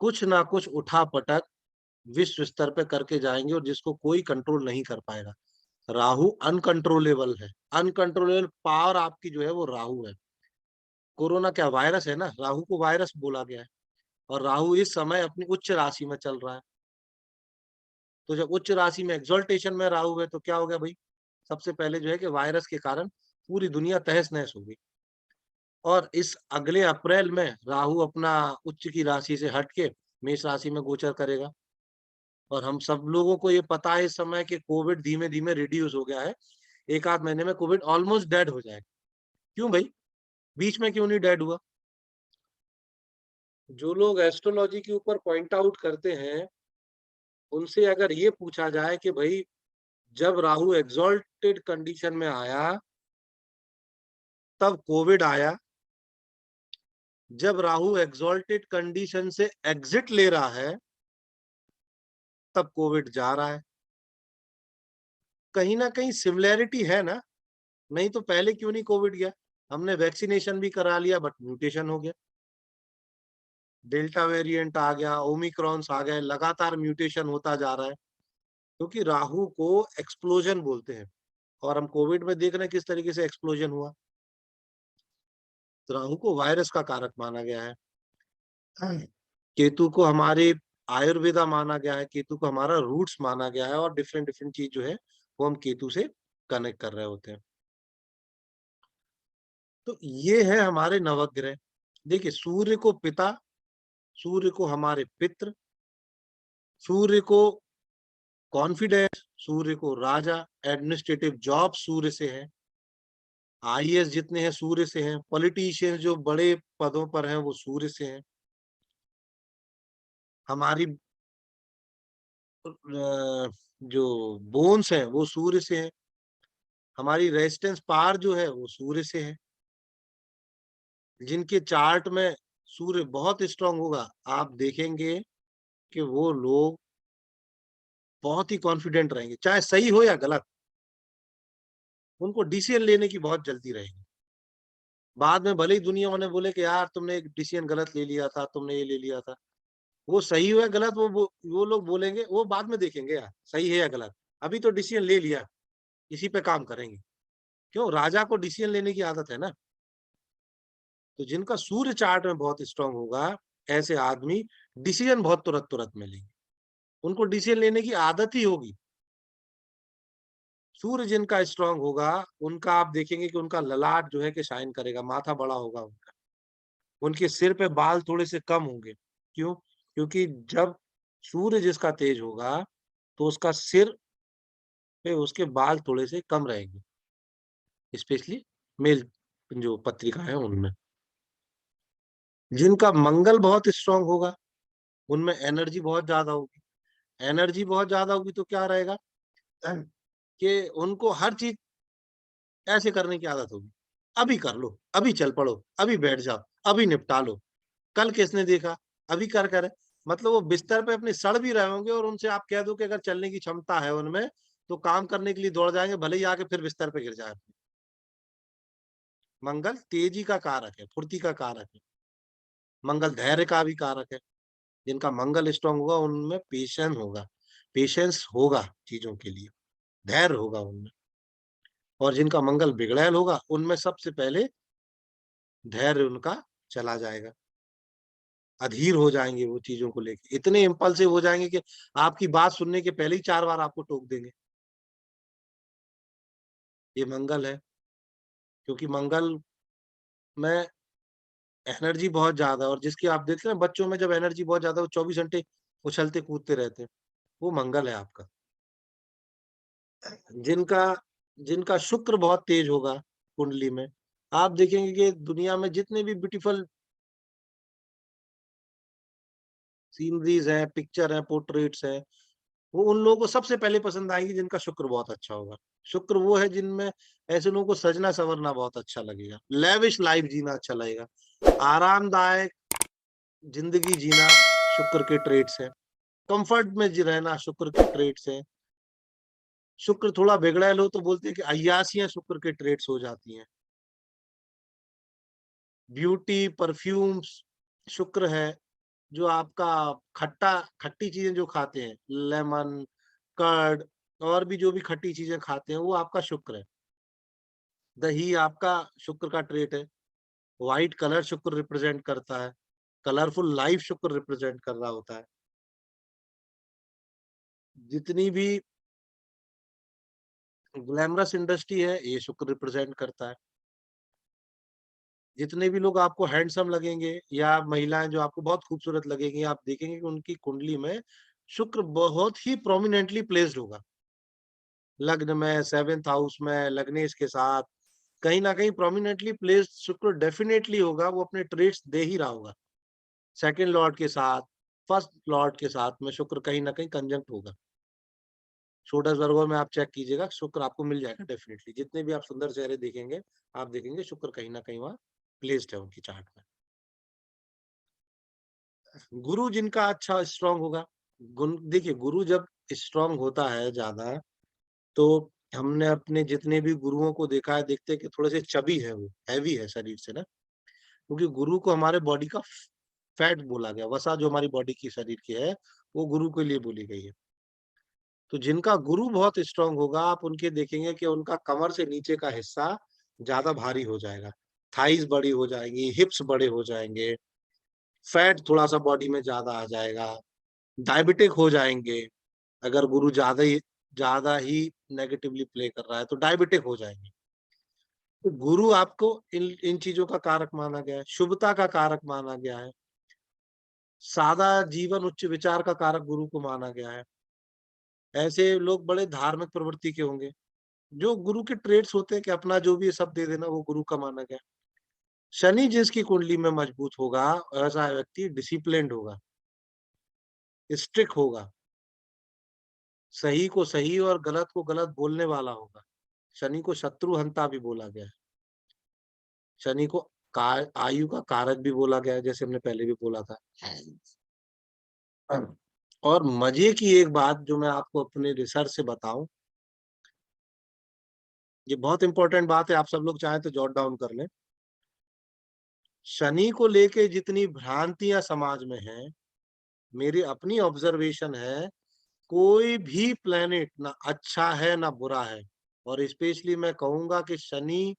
कुछ ना कुछ उठा-पटक विश्व स्तर पे करके जाएंगे, और जिसको कोई कंट्रोल नहीं कर पाएगा। राहु अनकंट्रोलेबल है, अनकंट्रोलेबल पावर आपकी जो है वो राहु है। कोरोना क्या वायरस है ना, राहु को वायरस बोला गया है, और राहु इस समय अपनी उच्च राशि में चल रहा है। तो जब उच्च राशि में एक्सॉल्टेशन में राहु है, तो क्या हो गया भाई, सबसे पहले जो है कि वायरस के कारण पूरी दुनिया तहस-नहस हो गई। और इस अगले अप्रैल में राहु अपना उच्च की राशि से हट के मेष राशि में गोचर करेगा, और हम सब लोगों को ये पता है इस समय कि कोविड धीमे-धीमे रिड्यूस हो गया है। 1 आध महीने में कोविड ऑलमोस्ट डेड हो जाएगा। क्यों भाई? बीच में क्यों नहीं डेड हुआ? जो लोग एस्ट्रोलॉजी के ऊपर पॉइंट आउट करते हैं, उनसे अगर ये पूछा जाए कि भाई जब राहु एक्सॉल्टेड कंडीशन में आया, तब कोविड आया, जब राहु एक्सॉल्टेड कंडीशन से एग्जिट ले रहा है, तब कोविड जा रहा है। कहीं ना कहीं सिमिलैरिटी है ना, नहीं तो पहले क्यों नहीं कोविड गया? हमने वैक्सीनेशन भी करा लिया, बट म्यूटेशन हो गया, डेल्टा वेरिएंट आ गया, ओमिक्रॉन्स आ गए, लगातार म्यूटेशन होता जा रहा है, क्योंकि राहु को एक्सप्लोजन बोलते हैं। और हम कोविड में देख रहे हैं किस तरीके से एक्सप्लोजन हुआ। तो राहु को वायरस का कारक माना गया है। केतु को हमारे आयुर्वेदा माना गया है, केतु को हमारा रूट्स माना गया है, और डिफरेंट डिफरेंट चीज जो है वो हम केतु से कनेक्ट कर रहे होते हैं। तो ये है हमारे नवग्रह। देखिए सूर्य को पिता, सूर्य को हमारे पित्र, सूर्य को कॉन्फिडेंस, सूर्य को राजा, एडमिनिस्ट्रेटिव जॉब सूर्य से है, IAS जितने हैं सूर्य से हैं, पॉलिटिशियंस जो बड़े पदों पर हैं वो सूर्य से हैं, हमारी जो बोन्स हैं वो सूर्य से हैं, हमारी रेजिस्टेंस पावर जो है वो सूर्य से है। जिनके चार्ट में सूर्य बहुत स्ट्रांग होगा, आप देखेंगे कि वो लोग बहुत ही कॉन्फिडेंट रहेंगे, चाहे सही हो या गलत, उनको डिसीजन लेने की बहुत जल्दी रहेगी। बाद में भले ही दुनिया उन्हें बोले कि यार तुमने एक डिसीजन गलत ले लिया था, तुमने ये ले लिया था, वो सही हो या गलत वो लोग बोलेंगे, वो बाद में देखेंगे यार सही है या गलत। अभी तो डिसीजन ले लिया, इसी पे काम करेंगे। क्यों? राजा को डिसीजन लेने की आदत है ना। तो जिनका सूर्य चार्ट में बहुत स्ट्रांग होगा, ऐसे आदमी डिसीजन बहुत तुरंत तुरंत में लेंगे, उनको डिसीजन लेने की आदत ही होगी। सूर्य जिनका स्ट्रांग होगा, उनका आप देखेंगे कि उनका ललाट जो है कि शाइन करेगा, माथा बड़ा होगा उनका, उनके सिर पे बाल थोड़े से कम होंगे। क्यों? क्योंकि जब सूर्य जिसका तेज होगा, तो उसका सिर पे उसके बाल थोड़े से कम रहेंगे, स्पेशली मेल जो पत्रिका है उनमें। जिनका मंगल बहुत स्ट्रांग होगा, उनमें एनर्जी बहुत ज्यादा होगी। एनर्जी बहुत ज्यादा होगी तो क्या रहेगा कि उनको हर चीज ऐसे करने की आदत होगी। अभी कर लो, अभी चल पड़ो, अभी बैठ जाओ, अभी निपटा लो, कल किसने देखा, अभी कर मतलब वो बिस्तर पे अपने सड़ भी रहे होंगे और उनसे आप कह दो कि अगर चलने की क्षमता है उनमें, तो काम करने के लिए दौड़ जाएंगे, भले ही आके फिर बिस्तर पे गिर जाए। मंगल तेजी का कारक है, फुर्ती का कारक है। मंगल धैर्य का भी कारक है। जिनका मंगल स्ट्रांग होगा, उनमें पेशेंस होगा चीजों के लिए, धैर्य होगा उनमें। और जिनका मंगल बिगड़ैल होगा, उनमें सबसे पहले धैर्य उनका चला जाएगा, अधीर हो जाएंगे वो चीजों को लेके, इतने इम्पल्सिव हो जाएंगे कि आपकी बात सुनने के पहले ही 4 बार आपको टोक देंगे। ये मंगल है, क्योंकि मंगल में एनर्जी बहुत ज्यादा है, और जिसकी आप देखते हैं बच्चों में जब एनर्जी बहुत ज्यादा, वो 24 घंटे उछलते कूदते रहते हैं, वो मंगल है आपका। जिनका जिनका शुक्र बहुत तेज होगा कुंडली में, आप देखेंगे कि दुनिया में जितने भी ब्यूटीफुल सीनरीज हैं, पिक्चर हैं, पोर्ट्रेट्स हैं, वो उन लोगों को सबसे पहले पसंद आएगी जिनका शुक्र बहुत अच्छा होगा। शुक्र वो है जिनमें ऐसे लोगों को सजना संवरना बहुत अच्छा लगेगा, लेविश लाइफ जीना अच्छा लगेगा, आरामदायक जिंदगी जीना शुक्र के ट्रेट्स हैं, कंफर्ट में रहना शुक्र के ट्रेट्स हैं। शुक्र थोड़ा बिगड़ैल हो तो बोलते हैं कि अय्यासियां शुक्र के ट्रेट्स हो जाती हैं। ब्यूटी, परफ्यूम्स शुक्र है। जो आपका खट्टी चीजें जो खाते हैं, लेमन, कर्ड, और भी जो भी खट्टी चीजें खाते हैं, वो आपका शुक्र है। दही आपका शुक्र का ट्रेट है। व्हाइट कलर शुक्र रिप्रेजेंट करता है। कलरफुल लाइफ शुक्र रिप्रेजेंट कर रहा होता है। जितनी भी ग्लैमरस इंडस्ट्री है, ये शुक्र रिप्रेजेंट करता है। जितने भी लोग आपको हैंडसम लगेंगे या महिलाएं जो आपको बहुत खूबसूरत लगेंगी, आप देखेंगे कि उनकी कुंडली में शुक्र बहुत ही प्रोमिनेंटली प्लेस्ड होगा। लग्न में, 7th हाउस में, लग्नेश के साथ कहीं ना कहीं प्रोमिनेंटली प्लेस्ड शुक्र डेफिनेटली होगा, वो अपने ट्रेड्स दे ही रहा होगा। सेकंड लॉर्ड के साथ, फर्स्ट लॉर्ड के साथ में शुक्र कहीं ना कहीं कंजंक्ट होगा। षोडश वर्गों में आप चेक कीजिएगा, शुक्र आपको मिल जाएगा डेफिनेटली। जितने भी आप सुंदर चेहरे देखेंगे, आप देखेंगे शुक्र कहीं ना कहीं वहाँ प्लेस्ड है उनकी चार्ट में। गुरु जिनका अच्छा स्ट्रांग होगा, देखिए गुरु जब स्ट्रांग होता है ज्यादा, तो हमने अपने जितने भी गुरुओं को देखा है, देखते हैं कि थोड़े से चबी है, वो हैवी है शरीर से ना, क्योंकि गुरु को हमारे बॉडी का फैट बोला गया, वसा जो हमारी बॉडी की शरीर की है, वो गुरु के लिए बोली गई है। तो जिनका गुरु बहुत स्ट्रांग होगा, आप उनके देखेंगे कि उनका कमर से नीचे का हिस्सा ज्यादा भारी हो जाएगा, थाइज बड़ी हो जाएंगी, हिप्स बड़े हो जाएंगे, फैट थोड़ा सा बॉडी में ज्यादा आ जाएगा, डायबिटिक हो जाएंगे। अगर गुरु ज्यादा ही नेगेटिवली प्ले कर रहा है तो डायबिटिक हो जाएंगे। तो गुरु आपको इन इन चीजों का कारक माना गया है, शुभता का कारक माना गया है, सादा जीवन उच्च विचार का कारक गुरु को माना गया है। ऐसे लोग बड़े धार्मिक प्रवृत्ति के होंगे। जो गुरु के ट्रेड्स होते हैं कि अपना जो भी सब दे देना, वो गुरु का माना गया। शनि जिसकी कुंडली में मजबूत होगा, ऐसा व्यक्ति डिसिप्लिन्ड होगा, स्ट्रिक्ट होगा, सही को सही और गलत को गलत बोलने वाला होगा। शनि को शत्रुहंता भी बोला गया है। शनि को आयु का कारक भी बोला गया है, जैसे हमने पहले भी बोला था। और मजे की एक बात जो मैं आपको अपने रिसर्च से बताऊं, ये बहुत इंपॉर्टेंट बात है, आप सब लोग चाहें तो जॉट डाउन कर लें। शनि को लेके जितनी भ्रांतियां समाज में हैं, मेरी अपनी ऑब्जर्वेशन है, कोई भी प्लेनेट ना अच्छा है ना बुरा है, और स्पेशली मैं कहूंगा कि शनि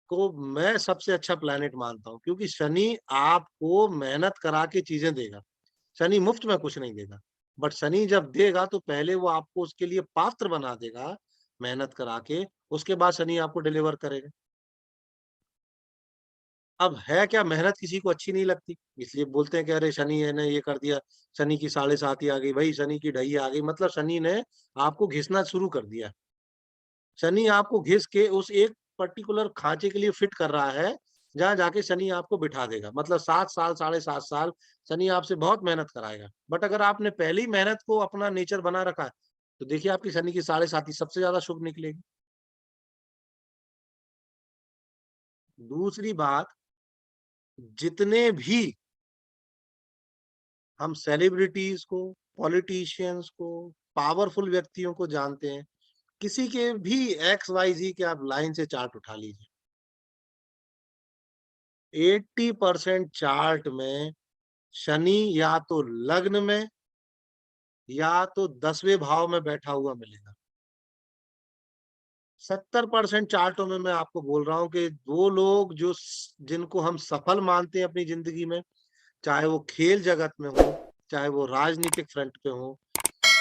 को मैं सबसे अच्छा प्लेनेट मानता हूँ, क्योंकि शनि आपको मेहनत करा के चीजें देगा। शनि मुफ्त में कुछ नहीं देगा, बट शनि जब देगा तो पहले वो आपको उसके लिए पात्र बना देगा मेहनत करा के, उसके बाद शनि आपको डिलीवर करेगा। अब है क्या, मेहनत किसी को अच्छी नहीं लगती, इसलिए बोलते हैं कि अरे शनि है ने ये कर दिया, शनि की 7.5 आ गई भाई, शनि की ढैया आ गई, मतलब शनि ने आपको घिसना शुरू कर दिया। शनि आपको घिस के उस एक पर्टिकुलर खांचे के लिए फिट कर रहा है, जहाँ जाके शनि आपको बिठा देगा। मतलब 7 साल, 7.5 साल शनि आपसे बहुत मेहनत कराएगा। बट अगर आपने पहले ही मेहनत को अपना नेचर बना रखा है, तो देखिए आपकी शनि की 7.5 सबसे ज़्यादा शुभ निकलेगी। दूसरी बात, जितने भी हम सेलिब्रिटीज़ को, पॉलिटिशियंस को, पावरफुल व्यक्तियों को जानते हैं, किसी के भी एक्स, वाई, ज़ेड के आप लाइन से चार्ट उठा लीजिए। 80% चार्ट में शनि या तो लग्न में या तो 10वें भाव में बैठा हुआ मिलेगा। 70% चार्टों में मैं आपको बोल रहा हूँ कि वो लोग जो जिनको हम सफल मानते हैं अपनी जिंदगी में, चाहे वो खेल जगत में हो, चाहे वो राजनीतिक फ्रंट पे हो,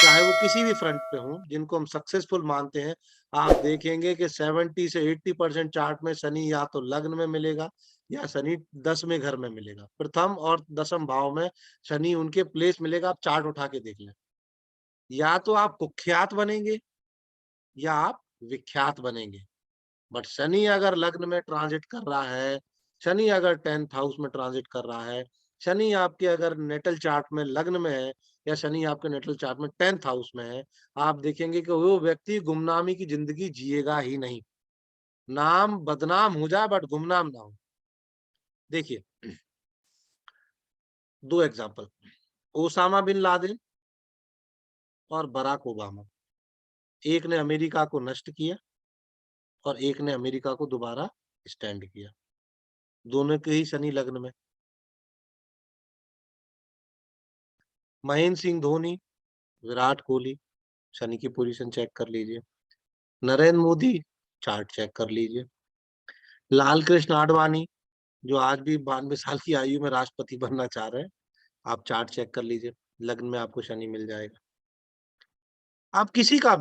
चाहे वो किसी भी फ्रंट पे हो, जिनको हम सक्सेसफुल मानते हैं, आप देखेंगे कि 70 से 80% चार्ट में शनि या तो लग्न में मिलेगा या शनि 10वें घर में मिलेगा। प्रथम और दसम भाव में शनि उनके प्लेस मिलेगा, आप चार्ट उठा के देख लें। या तो आप कुख्यात बनेंगे या आप विख्यात बनेंगे। बट शनि अगर लग्न में ट्रांजिट कर रहा है, शनि अगर 10th हाउस में ट्रांजिट कर रहा है, शनि आपके अगर नेटल चार्ट में लग्न में है या शनि आपके नेटल चार्ट में 10th हाउस में है, आप देखेंगे कि वो व्यक्ति गुमनामी की जिंदगी जिएगा ही नहीं। नाम बदनाम हो जाए बट गुमनाम ना हो। देखिए, 2 एग्जांपल, ओसामा बिन लादेन और बराक ओबामा। एक ने अमेरिका को नष्ट किया और एक ने अमेरिका को दोबारा स्टैंड किया। दोनों के ही शनि लग्न में। महेंद्र सिंह धोनी, विराट कोहली, शनि की पोजीशन चेक कर लीजिए। नरेंद्र मोदी, चार्ट चेक कर लीजिए। लाल कृष्ण आडवाणी, जो आज भी 92 साल की आयु में राष्ट्रपति बनना चाह रहे हैं, आप चार्ट चेक कर लीजिए, लग्न में आपको शनि मिल जाएगा। आप किसी का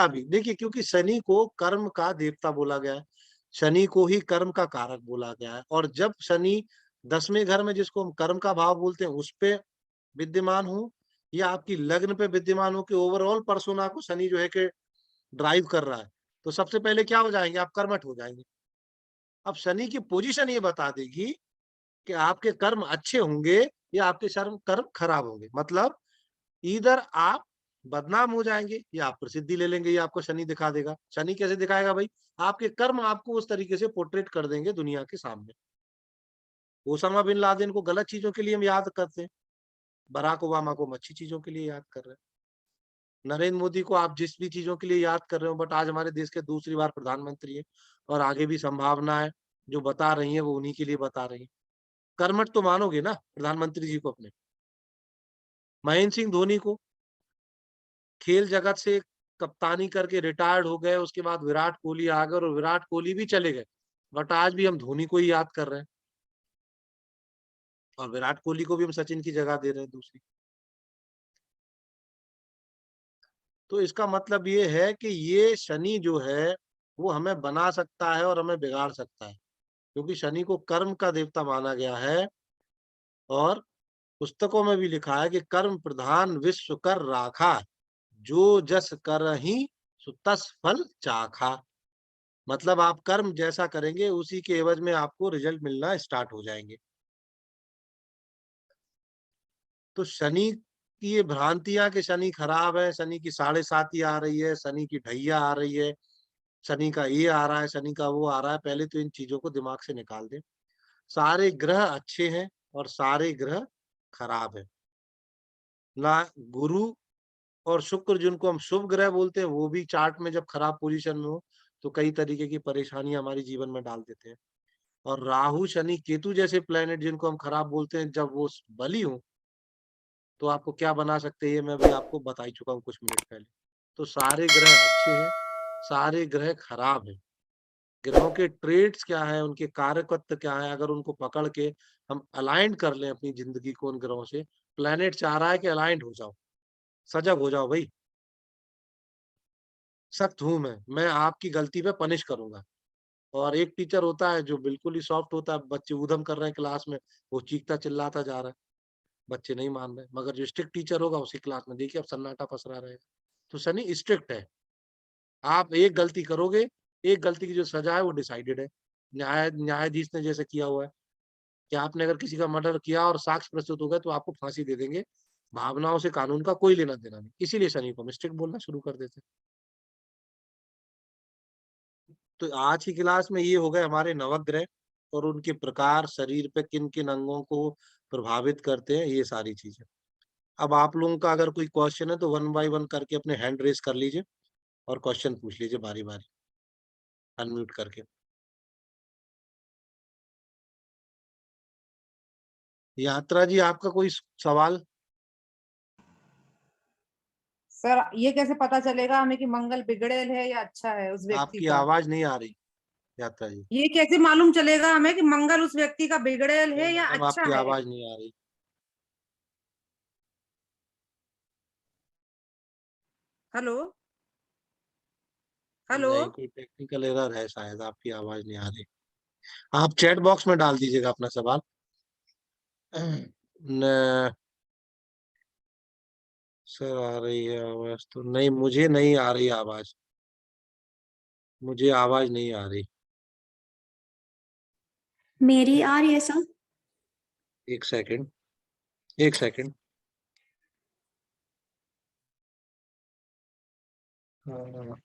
भी देखिए, क्योंकि शनि को कर्म का देवता बोला गया है, शनि को ही कर्म का कारक बोला गया है, और जब शनि 10वें घर में, जिसको हम कर्म का भाव बोलते हैं, उस पे विद्यमान हो या आपकी लग्न पे विद्यमान हो, कि ओवरऑल पर्सोना को शनि जो है कि ड्राइव कर रहा है, तो सबसे पहले क्या हो जाएंगे, आप कर्मठ हो जाएंगे। अब शनि की पोजीशन ये बता देगी कि आपके कर्म अच्छे होंगे या आपके कर्म कर्म खराब होंगे। मतलब इधर आप बदनाम हो जाएंगे या आप प्रसिद्धि ले लेंगे, ये आपको शनि दिखा देगा। शनि कैसे दिखाएगा भाई, आपके कर्म आपको उस तरीके से पोर्ट्रेट कर देंगे दुनिया के सामने। ओसामा बिन लादेन को गलत चीजों के लिए हम याद करते हैं, बराक ओबामा को हम अच्छी चीजों के लिए याद कर रहे हैं। नरेंद्र मोदी को आप जिस भी चीजों के लिए याद कर रहे हो, बट आज हमारे देश के दूसरी बार प्रधानमंत्री है, और आगे भी संभावना है, जो बता रही है वो उन्हीं के लिए बता रही है। कर्मठ तो मानोगे ना प्रधानमंत्री जी को अपने। महेंद्र सिंह धोनी को खेल जगत से कप्तानी करके रिटायर्ड हो गए, उसके बाद विराट कोहली आ गए और विराट कोहली भी चले गए, बट आज भी हम धोनी को ही याद कर रहे हैं, और विराट कोहली को भी हम सचिन की जगह दे रहे हैं दूसरी। तो इसका मतलब ये है कि ये शनि जो है वो हमें बना सकता है और हमें बिगाड़ सकता है, क्योंकि शनि को कर्म का देवता माना गया है, और पुस्तकों में भी लिखा है कि कर्म प्रधान विश्व कर राखा, जो जस करहि सो तस फल चाखा। मतलब आप कर्म जैसा करेंगे उसी के एवज में आपको रिजल्ट मिलना स्टार्ट हो जाएंगे। तो शनि की ये भ्रांतियां कि शनि खराब है, शनि की 7.5 आ रही है, शनि की ढैया आ रही है, शनि का ये आ रहा है, शनि का वो आ रहा है, पहले तो इन चीजों को दिमाग से निकाल दें। सारे ग्रह अच्छे हैं और सारे ग्रह खराब है। ना गुरु और शुक्र, जिनको हम शुभ ग्रह बोलते हैं, वो भी चार्ट में जब खराब पोजीशन में हो तो कई तरीके की परेशानियां हमारे जीवन में डाल देते हैं। और राहु, शनि, केतु जैसे प्लेनेट जिनको हम खराब बोलते हैं, जब वो बली हो तो आपको क्या बना सकते हैं ये मैं भी आपको बता ही चुका हूँ कुछ मिनट पहले। तो सारे ग्रह अच्छे हैं, सारे ग्रह खराब हैं। ग्रहों के ट्रेड्स क्या हैं, उनके कारकत्व क्या हैं, अगर उनको पकड़ के हम अलाइन कर लें अपनी ज़िंदगी को उन ग्रहों से, प्लैनेट चाह रहा है कि अलाइन्ड हो जाओ, सजग हो जाओ भई। सख्त हूँ मैं आपकी गलती पे पनिश करूँगा। और एक टीचर होता है जो बिल्कुल ही सॉफ्ट होता है, बच्चे ऊधम कर रहे हैं क्लास में, वो चीखता-चिल्लाता जा रहा है, बच्चे नहीं मान रहे। मगर जो स्ट्रिक्ट टीचर होगा उसी क्लास में देखिए अब सन्नाटा पसरा रहेगा। तो शनि स्ट्रिक्ट है, आप एक गलती करोगे, एक गलती की जो सज़ा है वो डिसाइडेड है। न्यायाधीश ने जैसे किया हुआ है कि आपने अगर किसी का मर्डर किया और साक्ष्य प्रस्तुत हो गए तो आपको फांसी दे देंगे। भावनाओं से कानून का कोई लेना-देना नहीं। इसीलिए शनि को हम स्ट्रिक्ट बोलना शुरू कर देते हैं। तो आज की क्लास में ये हो गए हमारे नवग्रह और उनके प्रकार, शरीर पे किन-किन अंगों को प्रभावित करते हैं, ये सारी चीज़ें। अब आप लोगों का अगर कोई क्वेश्चन है तो वन बाय वन करके अपने हैंड रेज़ कर लीजिए और क्वेश्चन पूछ लीजिए बारी-बारी, अनम्यूट करके। यात्रा जी आपका कोई सवाल? सर ये कैसे पता चलेगा हमें कि मंगल बिगड़ेल है या अच्छा है उस व्यक्ति आपकी का? आवाज़ नहीं आ रही, यात्रा जी। ये कैसे मालूम चलेगा हमें कि मंगल उस व्यक्ति का बिगड़ेल है या मैडम अच्छा आपकी है? आवाज़ नहीं आ रही। हेलो? हेलो? नहीं, कोई टेक्निकल एरर है शायद, आपकी आवाज़ नहीं आ रही। आप चैट बॉक्स में डाल दीजिएगा अपना सवाल। न सर आ रही है आवाज़ तो नहीं, मुझे नहीं आ रही आवाज़। मुझे आवाज़ नहीं आ रही। मेरी आ रही है सर। 1 second, 1 second. हाँ,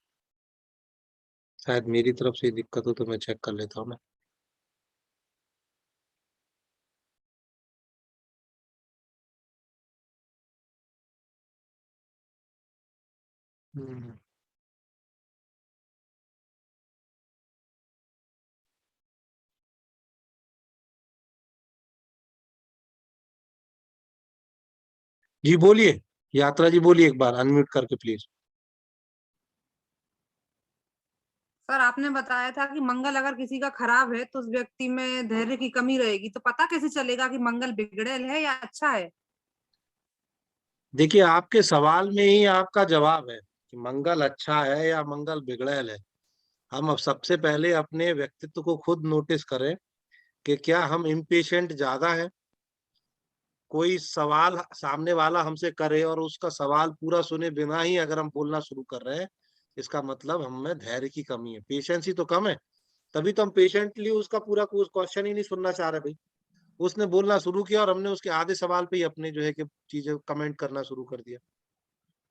शायद मेरी तरफ से दिक्कत हो तो मैं चेक कर लेता हूँ ना। हुँ। जी बोलिए, यात्रा जी बोलिए एक बार अनम्यूट करके प्लीज़। सर आपने बताया था कि मंगल अगर किसी का खराब है तो उस व्यक्ति में धैर्य की कमी रहेगी, तो पता कैसे चलेगा कि मंगल बिगड़ेल है या अच्छा है? देखिए, आपके सवाल में ही आपका जवाब है कि मंगल अच्छा है या मंगल बिगड़ैल है। हम अब सबसे पहले अपने व्यक्तित्व को खुद नोटिस करें कि क्या हम इम्पेशेंट ज़्यादा हैं? कोई सवाल सामने वाला हमसे करे और उसका सवाल पूरा सुने बिना ही अगर हम बोलना शुरू कर रहे हैं, इसका मतलब हम में धैर्य की कमी है, पेशेंस ही तो कम है। तभी तो हम पेशेंटली उसका पूरा क्वेश्चन ही नहीं सुनना चाह रहे भई। उसने बोलना शुरू किया और हमने उसके आधे सवाल पे ही अपने जो है कि चीज़ें कमेंट करना शुरू कर दिया।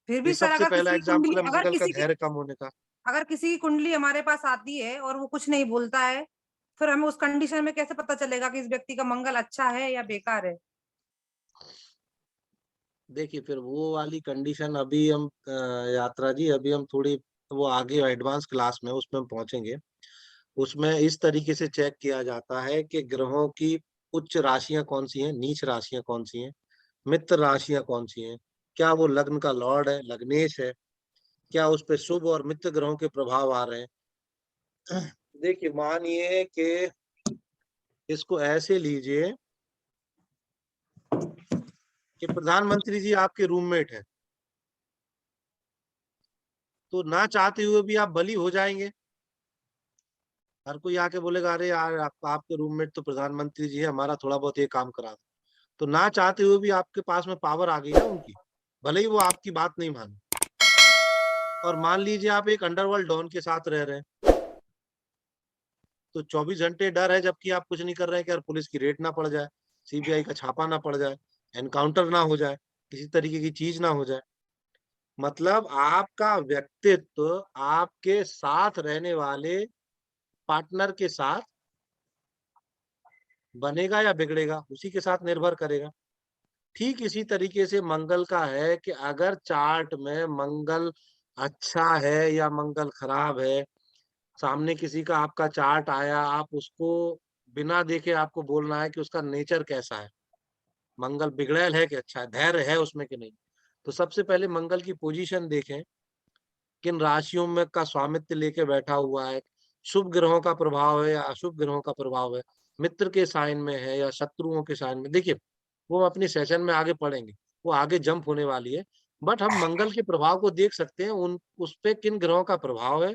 फिर ये भी सर सबसे पहला एग्ज़ाम्पल है मंगल का धैर्य कम होने का। अगर किसी की कुंडली हमारे पास आती है और वो कुछ नहीं बोलता है, फिर हमें उस कंडीशन में कैसे पता चलेगा कि इस व्यक्ति का मंगल अच्छा है या बेकार है? देखिए, फिर वो वाली कंडीशन अभी हम यात्रा जी अभी हम थोड़ी वो आगे एडवांस क्लास में उसमें हम पहुँचेंगे। उसमें इस तरीके से चेक किया जाता है कि ग्रहों की उच्च राशियाँ कौन-सी हैं, नीच राशियाँ कौन-सी हैं, मित्र राशियाँ कौन-सी हैं, क्या वो लग्न का लॉर्ड है, लग्नेश है, क्या उस पे शुभ और मित्र ग्रहों के प्रभाव आ रहे हैं। देखिए, मानिए कि इसको ऐसे लीजिए कि प्रधानमंत्री जी आपके रूममेट हैं, तो ना चाहते हुए भी आप बली हो जाएँगे। हर कोई आके बोलेगा अरे यार आपके रूममेट तो प्रधानमंत्री जी है, हमारा थोड़ा बहुत ये काम करा दो। तो ना चाहते हुए भी आपके पास में पावर आ गई ना उनकी, भले ही वो आपकी बात नहीं माने। और मान लीजिए आप एक अंडरवर्ल्ड डॉन के साथ रह रहे हैं, तो 24 घंटे डर है जबकि आप कुछ नहीं कर रहे हैं कि यार पुलिस की रेड ना पड़ जाए, सीबीआई का छापा ना पड़ जाए, एनकाउंटर ना हो जाए, किसी तरीके की चीज़ ना हो जाए। मतलब आपका व्यक्तित्व आपके साथ रहने वाले पार्टनर के साथ बनेगा या बिगड़ेगा, उसी के साथ निर्भर करेगा। ठीक इसी तरीके से मंगल का है कि अगर चार्ट में मंगल अच्छा है या मंगल खराब है, सामने किसी का आपका चार्ट आया, आप उसको बिना देखे आपको बोलना है कि उसका नेचर कैसा है। मंगल बिगड़ैल है कि अच्छा है, धैर्य है उसमें कि नहीं। तो सबसे पहले मंगल की पोजीशन देखें, किन राशियों में का स्वामित्व लेके बैठा हुआ है, शुभ ग्रहों का प्रभाव है या अशुभ ग्रहों का प्रभाव है, मित्र के साइन में है या शत्रुओं के साइन में। देखिए, वो हम अपनी सेशन में आगे पढ़ेंगे, वो आगे जंप होने वाली है। बट हम मंगल के प्रभाव को देख सकते हैं, उन उस पे किन ग्रहों का प्रभाव है,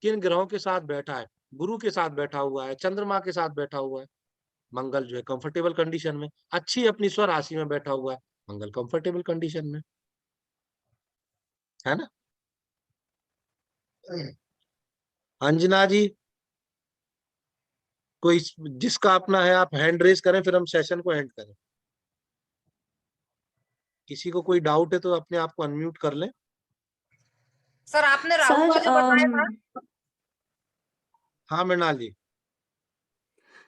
किन ग्रहों के साथ बैठा है। गुरु के साथ बैठा हुआ है, चंद्रमा के साथ बैठा हुआ है, मंगल जो है कंफर्टेबल कंडीशन में, अच्छी अपनी स्वराशि में बैठा हुआ है, मंगल कंफर्टेबल कंडीशन में, है ना। अंजना जी, कोई जिसका अपना है आप हैंड रेज करें, फिर हम सेशन को एंड करें। किसी को कोई डाउट है तो अपने आप को अनम्यूट कर लें। सर आपने राहु सर का जो बताया था, अम, हाँ मृणाल जी।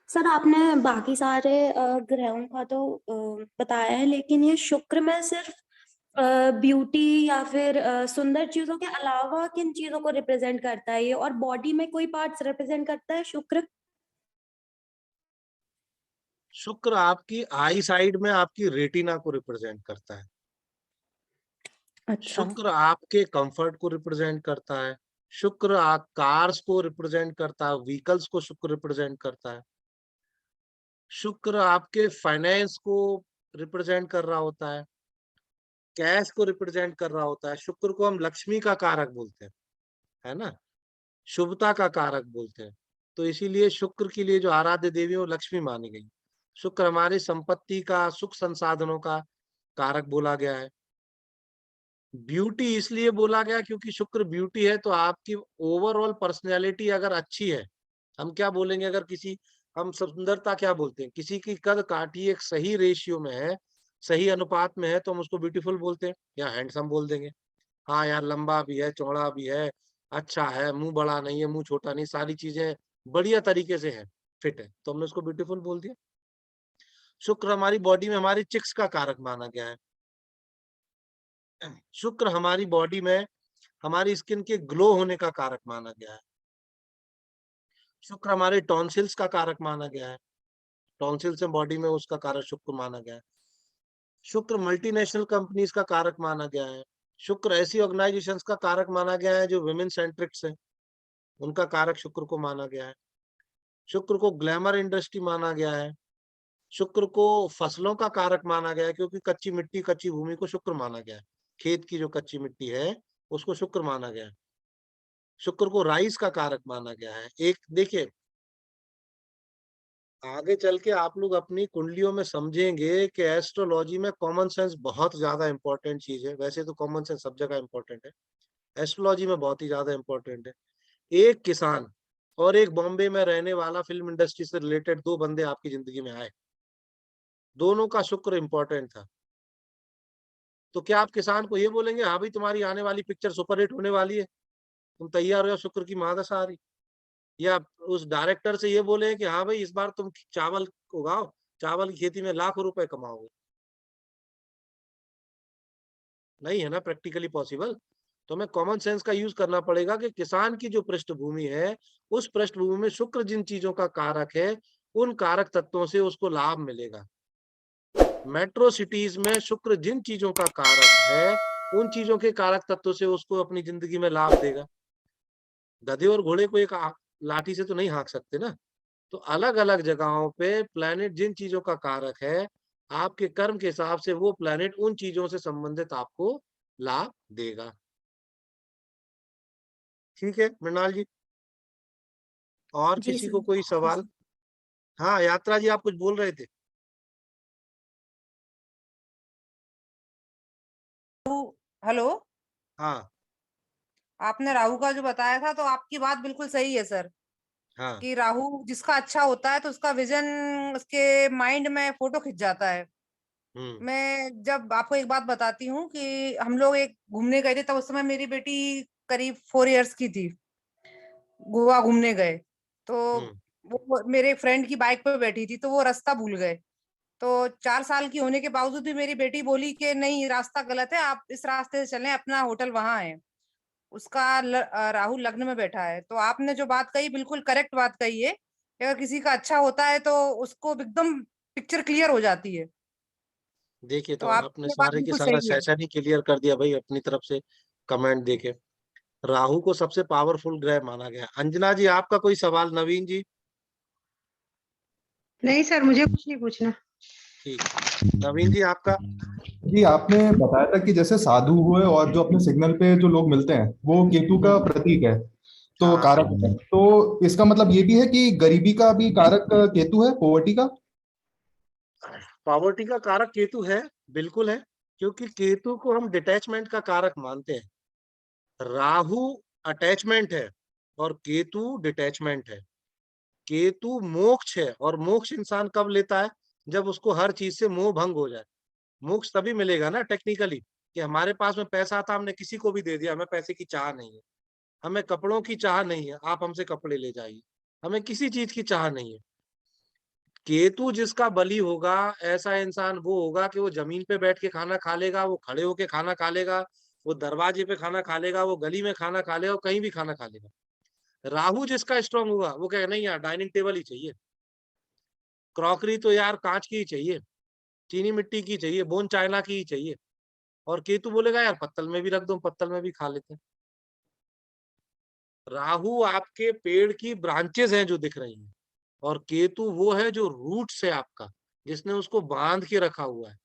सर आपने बाकी सारे ग्रहों का तो बताया है, लेकिन ये शुक्र में सिर्फ ब्यूटी या फिर सुंदर चीजों के अलावा किन चीजों को रिप्रेजेंट करता है ये, और बॉडी में कोई पार्ट्स रिप्रेजेंट करता है शुक्र? शुक्र आपकी आई साइड में आपकी रेटिना को रिप्रेजेंट करता है। अच्छा। शुक्र आपके कंफर्ट को रिप्रेजेंट करता है। शुक्र कार्स को रिप्रेजेंट करता है, व्हीकल्स को शुक्र रिप्रेजेंट करता है। शुक्र आपके फाइनेंस को रिप्रेजेंट कर रहा होता है, कैश को रिप्रेजेंट कर रहा होता है। शुक्र को हम लक्ष्मी का कारक बोलते हैं, है ना, शुभता का कारक बोलते हैं। तो इसीलिए शुक्र के लिए जो आराध्य देवी है वो लक्ष्मी मानी गई। शुक्र हमारी संपत्ति का, सुख संसाधनों का कारक बोला गया है। ब्यूटी इसलिए बोला गया क्योंकि शुक्र ब्यूटी है, तो आपकी ओवरऑल पर्सनैलिटी अगर अच्छी है, हम क्या बोलेंगे, अगर किसी, हम सुंदरता क्या बोलते हैं, किसी की कद काठी एक सही रेशियो में है, सही अनुपात में है, तो हम उसको ब्यूटीफुल बोलते हैं या हैंडसम बोल देंगे। हाँ यार, लंबा भी है, चौड़ा भी है, अच्छा है, मुंह बड़ा नहीं है, मुंह छोटा नहीं, सारी चीजें बढ़िया तरीके से है, फिट है, तो हमने उसको ब्यूटीफुल बोल दिया। शुक्र हमारी बॉडी में हमारी चिक्स का कारक माना गया है। शुक्र हमारी बॉडी में हमारी स्किन के ग्लो होने का कारक माना गया है। शुक्र हमारे टॉन्सिल्स का कारक माना गया है, टॉन्सिल्स में बॉडी में उसका कारक शुक्र माना गया है। शुक्र मल्टीनेशनल कंपनीज का कारक माना गया है। शुक्र ऐसी ऑर्गेनाइजेशंस का कारक माना गया है जो विमेन सेंट्रिक्स है, उनका कारक शुक्र को माना गया है। शुक्र को ग्लैमर इंडस्ट्री माना गया है। शुक्र को फसलों का कारक माना गया है, क्योंकि कच्ची मिट्टी, कच्ची भूमि को शुक्र माना गया है। खेत की जो कच्ची मिट्टी है उसको शुक्र माना गया है। शुक्र को राइस का कारक माना गया है। एक देखिए, आगे चल के आप लोग अपनी कुंडलियों में समझेंगे कि एस्ट्रोलॉजी में कॉमन सेंस बहुत ज्यादा इंपॉर्टेंट चीज है। वैसे तो कॉमन सेंस सब जगह इंपॉर्टेंट है, एस्ट्रोलॉजी में बहुत ही ज्यादा इंपॉर्टेंट है। एक किसान और एक बॉम्बे में रहने वाला फिल्म इंडस्ट्री से रिलेटेड दो बंदे आपकी जिंदगी में आए, दोनों का शुक्र इंपॉर्टेंट था। तो क्या आप किसान को ये बोलेंगे, हाँ भाई तुम्हारी आने वाली पिक्चर सुपरहिट होने वाली है, तुम तैयार हो, या शुक्र की महादशा आ रही, या उस डायरेक्टर से ये बोले कि हाँ भाई इस बार तुम चावल उगाओ, चावल की खेती में लाखों रुपए कमाओगे? नहीं है ना प्रैक्टिकली पॉसिबल। तो हमें कॉमन सेंस का यूज करना पड़ेगा कि किसान की जो पृष्ठभूमि है, उस पृष्ठभूमि में शुक्र जिन चीजों का कारक है, उन कारक तत्वों से उसको लाभ मिलेगा। मेट्रो सिटीज में शुक्र जिन चीजों का कारक है, उन चीजों के कारक तत्वों से उसको अपनी जिंदगी में लाभ देगा। गधे और घोड़े को एक लाठी से तो नहीं हाँक सकते ना। तो अलग अलग जगहों पे प्लैनेट जिन चीजों का कारक है, आपके कर्म के हिसाब से वो प्लैनेट उन चीजों से संबंधित आपको लाभ देगा। ठीक है मृणाल जी, और जी किसी को सर। कोई सवाल? हाँ यात्रा जी, आप कुछ बोल रहे थे। हेलो, हाँ आपने राहु का जो बताया था, तो आपकी बात बिल्कुल सही है सर, हाँ। कि राहु जिसका अच्छा होता है तो उसका विजन उसके माइंड में फोटो खिंच जाता है। हम्म मैं जब आपको एक बात बताती हूँ कि हम लोग एक घूमने गए थे, तब उस समय मेरी बेटी करीब 4 इयर्स की थी। गोवा घूमने गए, तो हम्म वो मेरे फ्रेंड की बाइक पे बैठी थी, तो वो रास्ता भूल गए। तो 4 साल की होने के बावजूद भी मेरी बेटी बोली कि नहीं, रास्ता गलत है, आप इस रास्ते से चलें, अपना होटल वहां है। उसका राहु लग्न में बैठा है। तो आपने जो बात कही बिल्कुल करेक्ट बात कही है, कि अगर किसी का अच्छा होता है तो उसको एकदम पिक्चर क्लियर हो जाती है। देखिए तो तो आपकी आपने ये बात सारे के बिल्कुल सारा सही है। सेशन ही क्लियर कर दिया भाई अपनी तरफ से कमेंट देके। राहु को सबसे पावरफुल ग्रह माना गया। अंजना जी आपका कोई सवाल? नवीन जी? नहीं सर, मुझे कुछ नहीं पूछना। ठीक। नवीन जी आपका? जी आपने बताया था कि जैसे साधु हुए और जो अपने सिग्नल पे जो लोग मिलते हैं वो केतु का प्रतीक है, तो हाँ। कारक है। तो इसका मतलब ये भी है कि गरीबी का भी कारक केतु है, पॉवर्टी का। पॉवर्टी का कारक केतु है, बिल्कुल है, क्योंकि केतु को हम डिटैचमेंट का कारक मानते हैं। राहु अटैचमेंट है और केतु डिटैचमेंट है। केतु मोक्ष है, और मोक्ष इंसान कब लेता है? जब उसको हर चीज से मोह भंग हो जाए। मोक्ष तभी मिलेगा ना टेक्निकली, कि हमारे पास में पैसा था, हमने किसी को भी दे दिया, हमें पैसे की चाह नहीं है, हमें कपड़ों की चाह नहीं है, आप हमसे कपड़े ले जाइए, हमें किसी चीज की चाह नहीं है। केतु जिसका बली होगा, ऐसा इंसान वो होगा कि वो जमीन पे बैठ के खाना खा लेगा, वो खड़े होके खाना खा लेगा, वो दरवाजे पे खाना खा लेगा, वो गली में खाना खा लेगा, वो कहीं भी खाना खा लेगा। राहु जिसका स्ट्रांग होगा, वो कहेगा नहीं यार डाइनिंग टेबल ही चाहिए, क्रॉकरी तो यार कांच की ही चाहिए, चीनी मिट्टी की चाहिए, बोन चाइना की ही चाहिए। और केतु बोलेगा यार पत्तल में भी रख दो, पत्तल में भी खा लेते हैं। राहु आपके पेड़ की ब्रांचेस हैं जो दिख रही हैं, और केतु वो है जो रूट्स है आपका, जिसने उसको बांध के रखा हुआ है।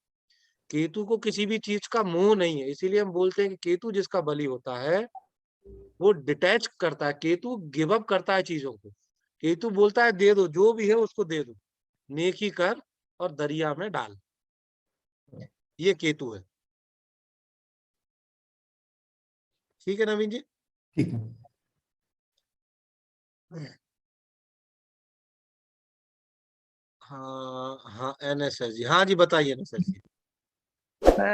केतु को किसी भी चीज का मोह नहीं है, इसीलिए हम बोलते हैं कि केतु जिसका बली होता है वो डिटैच करता है, केतु गिव अप करता है चीजों को। केतु बोलता है दे दो, जो भी है उसको दे दो, नेकी कर और दरिया में डाल। ये केतु है। ठीक है नवीन जी? ठीक है। हाँ हाँ, एनएसएस जी, हाँ जी बताइए एनएसएस जी।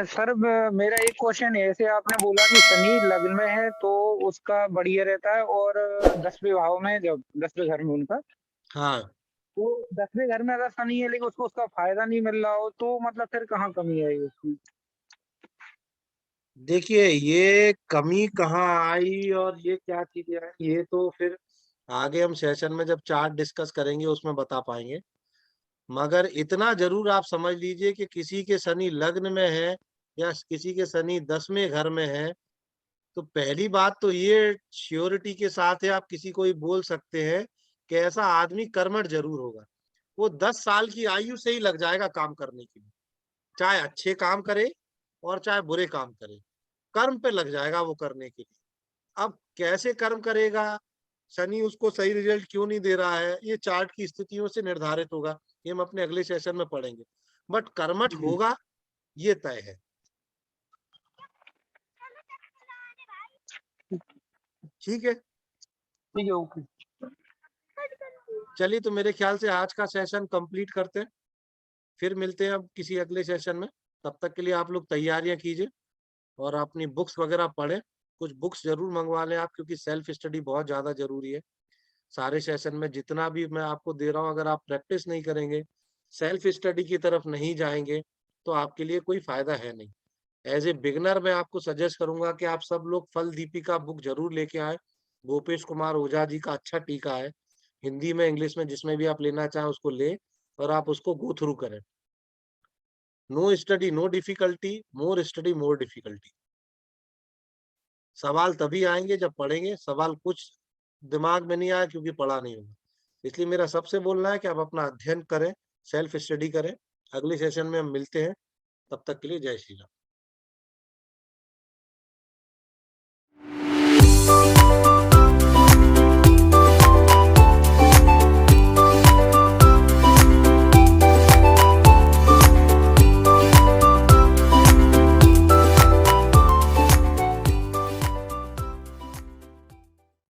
सर मेरा एक क्वेश्चन है, जैसे आपने बोला कि शनि लग्न में है तो उसका बढ़िया रहता है, और 10वें भाव में, जब 10वें घर में उनका, हाँ तो 10वें घर में अगर शनि है लेकिन उसको उसका फायदा नहीं मिल रहा हो, तो मतलब फिर कहाँ कमी आएगी उसकी? देखिए, ये कमी कहाँ आई और ये क्या चीजें आई, ये तो फिर आगे हम सेशन में जब चार्ट डिस्कस करेंगे उसमें बता पाएंगे। मगर इतना जरूर आप समझ लीजिए कि किसी के शनि लग्न में है या किसी के शनि 10वें घर में है, तो पहली बात तो ये श्योरिटी के साथ है, आप किसी को ही बोल सकते हैं कि ऐसा आदमी कर्मठ जरूर होगा। वो 10 साल की आयु से ही लग जाएगा काम करने के लिए, चाहे अच्छे काम करे और चाहे बुरे काम करे, कर्म पे लग जाएगा वो करने के लिए। अब कैसे कर्म करेगा, शनि उसको सही रिजल्ट क्यों नहीं दे रहा है, ये चार्ट की स्थितियों से निर्धारित होगा, ये हम अपने अगले सेशन में पढ़ेंगे। बट कर्मठ होगा, ये तय है। ठीक है? ठीक है, ओके। चलिए, तो मेरे ख्याल से आज का सेशन कंप्लीट करते हैं, फिर मिलते हैं अब किसी अगले सेशन में। तब तक के लिए आप लोग तैयारियां कीजिए और अपनी बुक्स वगैरह पढ़ें। कुछ बुक्स जरूर मंगवा लें आप, क्योंकि सेल्फ स्टडी बहुत ज्यादा जरूरी है। सारे सेशन में जितना भी मैं आपको दे रहा हूँ, अगर आप प्रैक्टिस नहीं करेंगे, सेल्फ स्टडी की तरफ नहीं जाएंगे, तो आपके लिए कोई फायदा है नहीं। एज ए बिगनर मैं आपको सजेस्ट करूंगा कि आप सब लोग फल दीपिका बुक जरूर लेके आए। गोपेश कुमार ओझा जी का अच्छा टीका है, हिंदी में इंग्लिश में जिसमें भी आप लेना चाहें उसको ले, और आप उसको गो थ्रू करें। No study no difficulty, more study more difficulty. सवाल तभी आएंगे जब पढ़ेंगे, सवाल कुछ दिमाग में नहीं आया क्योंकि पढ़ा नहीं होगा। इसलिए मेरा सबसे बोलना है कि आप अपना अध्ययन करें, सेल्फ स्टडी करें। अगले सेशन में हम मिलते हैं, तब तक के लिए जय श्री राम।